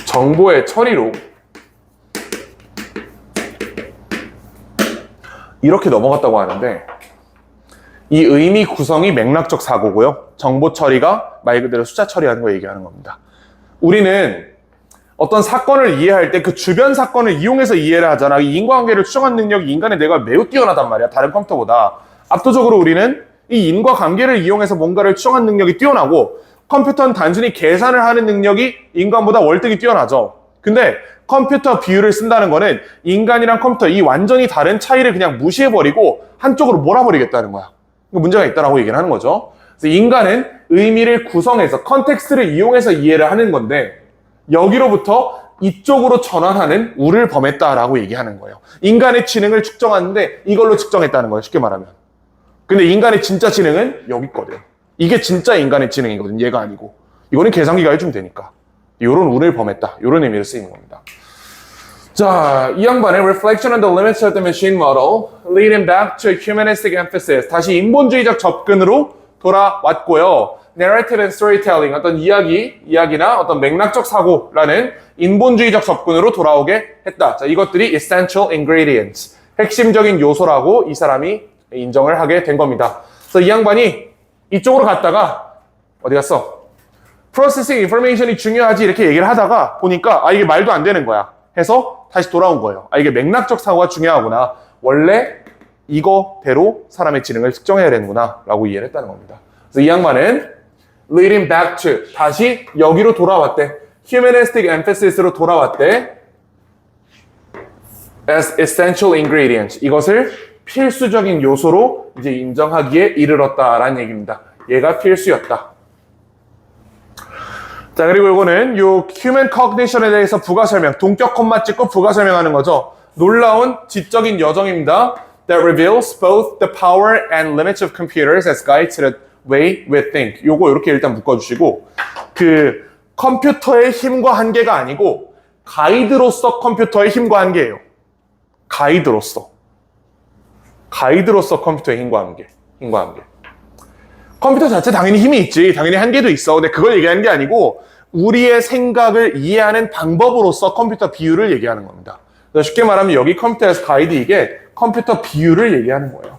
S1: 정보의 처리로 이렇게 넘어갔다고 하는데, 이 의미 구성이 맥락적 사고고요. 정보 처리가 말 그대로 숫자 처리하는 거 얘기하는 겁니다. 우리는 어떤 사건을 이해할 때 그 주변 사건을 이용해서 이해를 하잖아. 이 인과관계를 추정하는 능력이 인간의 뇌가 매우 뛰어나단 말이야. 다른 컴퓨터보다. 압도적으로 우리는 이 인과관계를 이용해서 뭔가를 추정하는 능력이 뛰어나고, 컴퓨터는 단순히 계산을 하는 능력이 인간보다 월등히 뛰어나죠. 근데 컴퓨터 비유를 쓴다는 거는 인간이랑 컴퓨터 이 완전히 다른 차이를 그냥 무시해버리고 한쪽으로 몰아버리겠다는 거야. 문제가 있다라고 얘기를 하는 거죠. 그래서 인간은 의미를 구성해서 컨텍스트를 이용해서 이해를 하는 건데, 여기로부터 이쪽으로 전환하는 우를 범했다라고 얘기하는 거예요. 인간의 지능을 측정하는데 이걸로 측정했다는 거예요. 쉽게 말하면. 근데 인간의 진짜 지능은 여기 있거든. 이게 진짜 인간의 지능이거든. 얘가 아니고. 이거는 계산기가 해주면 되니까. 요런 우를 범했다. 요런 의미를 쓰이는 겁니다. 자, 이 양반의 Reflection on the Limits of the Machine Model, leading back to a humanistic emphasis. 다시 인본주의적 접근으로 돌아왔고요. Narrative and Storytelling, 어떤 이야기나 어떤 맥락적 사고라는 인본주의적 접근으로 돌아오게 했다. 자, 이것들이 Essential Ingredients, 핵심적인 요소라고 이 사람이 인정을 하게 된 겁니다. 그래서 이 양반이 이쪽으로 갔다가 어디 갔어? Processing Information이 중요하지 이렇게 얘기를 하다가 보니까 이게 말도 안 되는 거야. 해서 다시 돌아온 거예요. 이게 맥락적 사고가 중요하구나. 원래 이거대로 사람의 지능을 측정해야 되는구나 라고 이해를 했다는 겁니다. 그래서 이 양반은 leading back to, 다시 여기로 돌아왔대. humanistic emphasis로 돌아왔대. as essential ingredients, 이것을 필수적인 요소로 이제 인정하기에 이르렀다라는 얘기입니다. 얘가 필수였다. 자, 그리고 이거는 요 human cognition에 대해서 부가 설명, 동격 콤마 찍고 부가 설명하는 거죠. 놀라운 지적인 여정입니다. That reveals both the power and limits of computers as guide to the way we think. 요거 이렇게 일단 묶어주시고, 그 컴퓨터의 힘과 한계가 아니고 가이드로서 컴퓨터의 힘과 한계예요. 가이드로서 컴퓨터의 힘과 한계. 컴퓨터 자체 당연히 힘이 있지. 당연히 한계도 있어. 근데 그걸 얘기하는 게 아니고 우리의 생각을 이해하는 방법으로서 컴퓨터 비유를 얘기하는 겁니다. 그래서 쉽게 말하면 여기 컴퓨터에서 가이드, 이게 컴퓨터 비유를 얘기하는 거예요.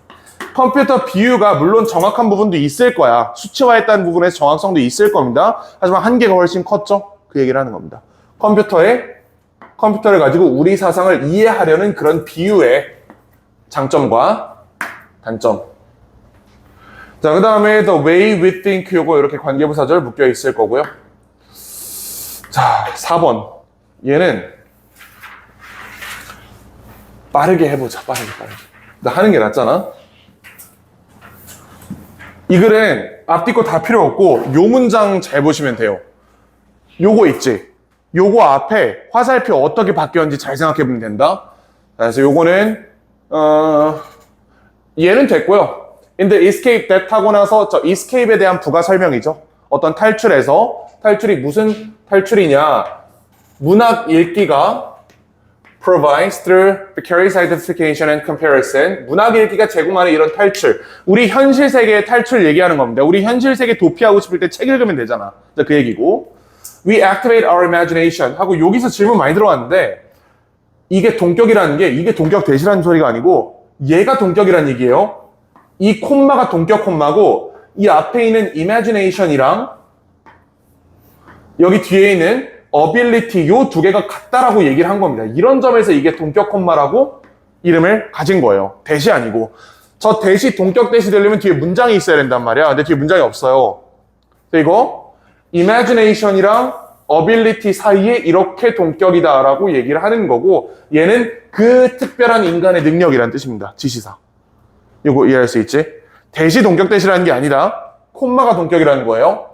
S1: 컴퓨터 비유가 물론 정확한 부분도 있을 거야. 수치화했다는 부분에서 정확성도 있을 겁니다. 하지만 한계가 훨씬 컸죠. 그 얘기를 하는 겁니다. 컴퓨터를 가지고 우리 사상을 이해하려는 그런 비유의 장점과 단점. 자, 그 다음에 the way we think, 요거 이렇게 관계부사절 묶여 있을 거고요. 자, 4번. 얘는 빠르게 해보자. 빠르게. 나 하는 게 낫잖아. 이 글은 앞뒤 거 다 필요 없고 요 문장 잘 보시면 돼요. 요거 있지? 요거 앞에 화살표 어떻게 바뀌었는지 잘 생각해 보면 된다. 그래서 요거는 얘는 됐고요. In the escape that 하고 나서 저 escape에 대한 부가 설명이죠. 어떤 탈출에서 탈출이 무슨 탈출이냐? 문학 읽기가 provides through vicarious identification and comparison. 문학 읽기가 제공하는 이런 탈출. 우리 현실 세계의 탈출 얘기하는 겁니다. 우리 현실 세계 도피하고 싶을 때 책 읽으면 되잖아. 그 얘기고. We activate our imagination 하고 여기서 질문 많이 들어왔는데 이게 동격이라는 게 이게 동격 대시라는 소리가 아니고 얘가 동격이라는 얘기예요. 이 콤마가 동격 콤마고 이 앞에 있는 imagination이랑 여기 뒤에 있는 ability 요 두 개가 같다라고 얘기를 한 겁니다. 이런 점에서 이게 동격 콤마라고 이름을 가진 거예요. 대시 아니고. 저 대시 동격 대시 되려면 뒤에 문장이 있어야 된단 말이야. 근데 뒤에 문장이 없어요. 이거 imagination이랑 ability 사이에 이렇게 동격이다라고 얘기를 하는 거고 얘는 그 특별한 인간의 능력이라는 뜻입니다. 지시사. 이거 이해할 수 있지? 대시 동격 대시라는 게 아니라 콤마가 동격이라는 거예요.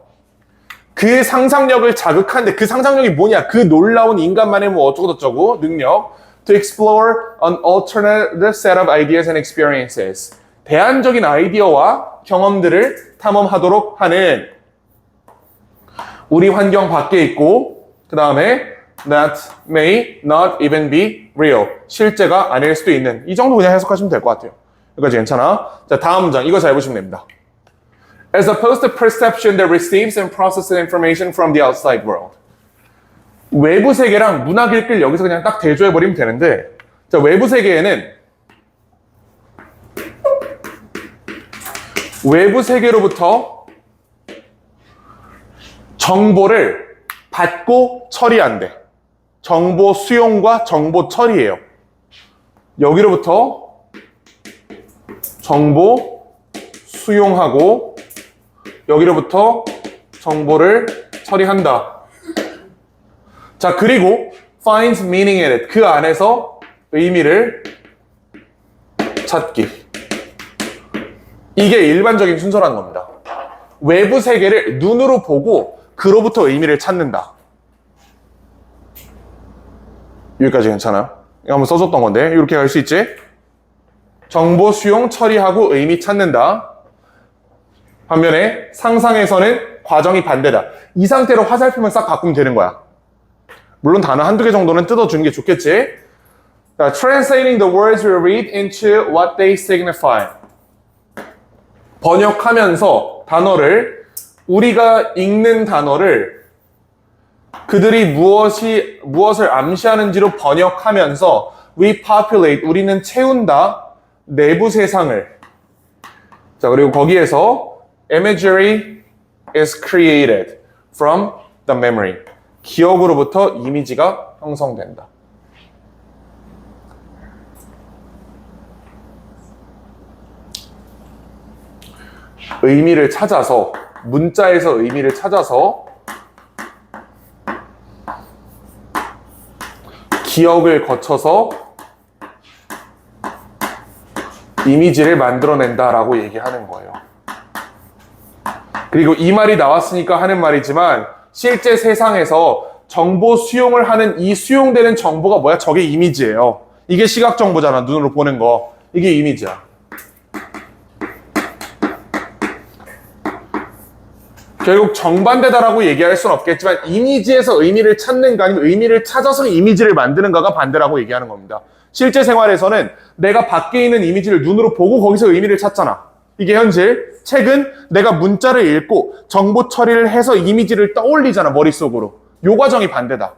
S1: 그 상상력을 자극하는데 그 상상력이 뭐냐? 그 놀라운 인간만의 뭐 어쩌고저쩌고 능력. To explore an alternative set of ideas and experiences. 대안적인 아이디어와 경험들을 탐험하도록 하는 우리 환경 밖에 있고 그 다음에 that may not even be real. 실제가 아닐 수도 있는. 이 정도 그냥 해석하시면 될 것 같아요. 여기까지 괜찮아? 자, 다음 문장. 이거 잘 보시면 됩니다. As opposed to perception that receives and processes information from the outside world. 외부 세계랑 문학 읽기를 여기서 그냥 딱 대조해버리면 되는데 자, 외부 세계에는 외부 세계로부터 정보를 받고 처리한대. 정보 수용과 정보 처리예요. 여기로부터 정보 수용하고 여기로부터 정보를 처리한다. 자, 그리고 finds meaning in it. 그 안에서 의미를 찾기. 이게 일반적인 순서라는 겁니다. 외부 세계를 눈으로 보고 그로부터 의미를 찾는다. 여기까지 괜찮아요? 이거 한번 써줬던 건데 이렇게 갈 수 있지? 정보 수용, 처리하고 의미 찾는다. 반면에 상상에서는 과정이 반대다. 이 상태로 화살표만 싹 바꾸면 되는 거야. 물론 단어 한두 개 정도는 뜯어주는 게 좋겠지? 자, translating the words we read into what they signify. 번역하면서 단어를 우리가 읽는 단어를 그들이 무엇을 암시하는지로 번역하면서 we populate, 우리는 채운다 내부 세상을. 자, 그리고 거기에서 imagery is created from the memory. 기억으로부터 이미지가 형성된다. 의미를 찾아서, 문자에서 의미를 찾아서 기억을 거쳐서 이미지를 만들어낸다라고 얘기하는 거예요. 그리고 이 말이 나왔으니까 하는 말이지만 실제 세상에서 정보 수용을 하는 이 수용되는 정보가 뭐야? 저게 이미지예요. 이게 시각 정보잖아. 눈으로 보는 거. 이게 이미지야. 결국 정반대다라고 얘기할 수는 없겠지만 이미지에서 의미를 찾는가 아니면 의미를 찾아서 이미지를 만드는가가 반대라고 얘기하는 겁니다. 실제 생활에서는 내가 밖에 있는 이미지를 눈으로 보고 거기서 의미를 찾잖아. 이게 현실. 책은 내가 문자를 읽고 정보 처리를 해서 이미지를 떠올리잖아, 머릿속으로. 요 과정이 반대다.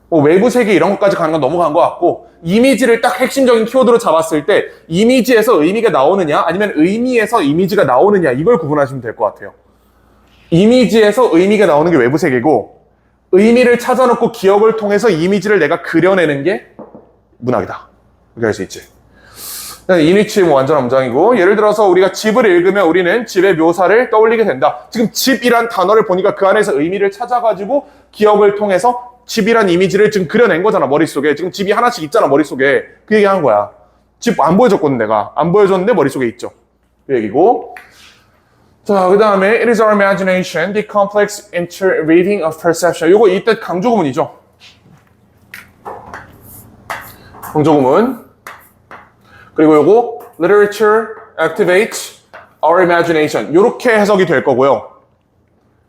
S1: 뭐 외부 세계 이런 것까지 가는 건 넘어간 것 같고 이미지를 딱 핵심적인 키워드로 잡았을 때 이미지에서 의미가 나오느냐 아니면 의미에서 이미지가 나오느냐 이걸 구분하시면 될 것 같아요. 이미지에서 의미가 나오는 게 외부 세계고 의미를 찾아놓고 기억을 통해서 이미지를 내가 그려내는 게 문학이다. 이렇게 할 수 있지. 이니치 뭐 완전한 문장이고 예를 들어서 우리가 집을 읽으면 우리는 집의 묘사를 떠올리게 된다. 지금 집이란 단어를 보니까 그 안에서 의미를 찾아가지고 기억을 통해서 집이란 이미지를 지금 그려낸 거잖아, 머릿속에. 지금 집이 하나씩 있잖아, 머릿속에. 그 얘기 한 거야. 집 안 보여줬거든, 내가. 안 보여줬는데 머릿속에 있죠. 그 얘기고. 자, 그 다음에 it is our imagination, the complex interweaving of perception. 요거 이때 강조구문이죠. 강조구문. 그리고 요거 literature activates our imagination. 요렇게 해석이 될 거고요.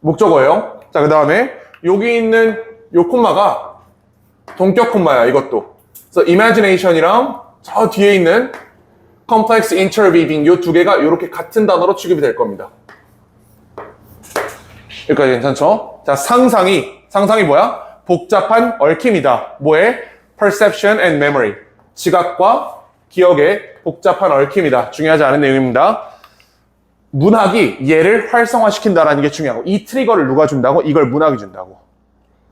S1: 목적어예요. 자, 그 다음에 여기 있는 요 콤마가 동격 콤마야, 이것도. 그래서 imagination이랑 저 뒤에 있는 complex interweaving 요 두 개가 요렇게 같은 단어로 취급이 될 겁니다. 여기까지 괜찮죠? 자, 상상이 뭐야? 복잡한 얽힘이다. 뭐에? perception and memory. 지각과 기억의 복잡한 얽힘이다. 중요하지 않은 내용입니다. 문학이 얘를 활성화시킨다라는 게 중요하고, 이 트리거를 누가 준다고? 이걸 문학이 준다고.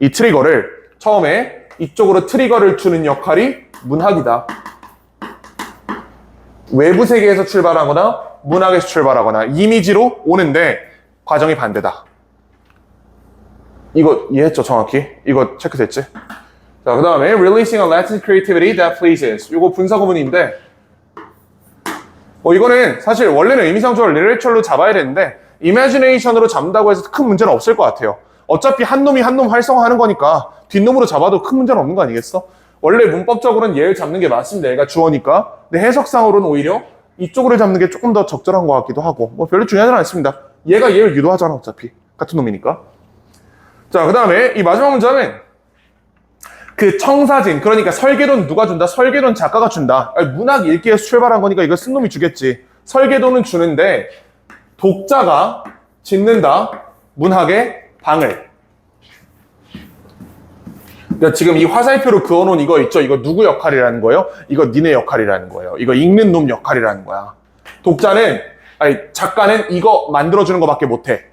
S1: 이 트리거를 처음에 이쪽으로 트리거를 주는 역할이 문학이다. 외부 세계에서 출발하거나 문학에서 출발하거나 이미지로 오는데 과정이 반대다. 이거 이해했죠, 정확히? 이거 체크됐지? 자, 그 다음에 releasing a latent creativity that pleases. 이거 분사구문인데 이거는 사실 원래는 의미상조를 리레이처로 잡아야 되는데 imagination으로 잡는다고 해서 큰 문제는 없을 것 같아요. 어차피 한 놈이 한 놈 활성화하는 거니까 뒷놈으로 잡아도 큰 문제는 없는 거 아니겠어? 원래 문법적으로는 얘를 잡는 게 맞습니다. 얘가 주어니까. 근데 해석상으로는 오히려 이쪽으로 잡는 게 조금 더 적절한 것 같기도 하고 뭐 별로 중요하지는 않습니다. 얘가 얘를 유도하잖아, 어차피. 같은 놈이니까. 자, 그 다음에 이 마지막 문장은 그 청사진, 그러니까 설계도는 누가 준다? 설계도는 작가가 준다. 아니, 문학 읽기에서 출발한 거니까 이거 쓴 놈이 주겠지. 설계도는 주는데 독자가 짓는다. 문학의 방을. 그러니까 지금 이 화살표로 그어놓은 이거 있죠? 이거 누구 역할이라는 거예요? 이거 니네 역할이라는 거예요. 이거 읽는 놈 역할이라는 거야. 작가는 이거 만들어주는 거밖에 못해.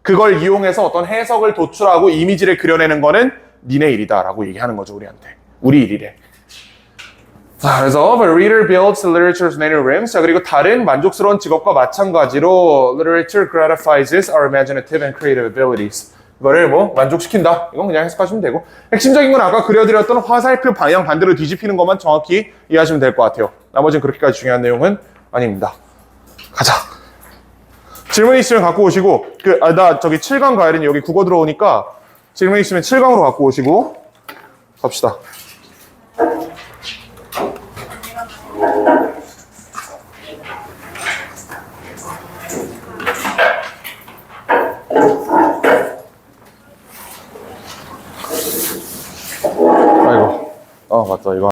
S1: 그걸 이용해서 어떤 해석을 도출하고 이미지를 그려내는 거는 니네 일이다라고 얘기하는 거죠, 우리한테. 우리 일이래. 자, 그래서 the reader builds the literature's narratives. 자, 그리고 다른 만족스러운 직업과 마찬가지로 literature gratifies our imaginative and creative abilities. 이거를 만족시킨다. 이건 그냥 해석하시면 되고. 핵심적인 건 아까 그려드렸던 화살표 방향 반대로 뒤집히는 것만 정확히 이해하시면 될 것 같아요. 나머지는 그렇게까지 중요한 내용은 아닙니다. 가자. 질문 있으면 갖고 오시고, 나 저기 7강 가야 되니 여기 국어 들어오니까 질문 있으면 7강으로 갖고 오시고, 갑시다. 아이고. 맞다. 이거.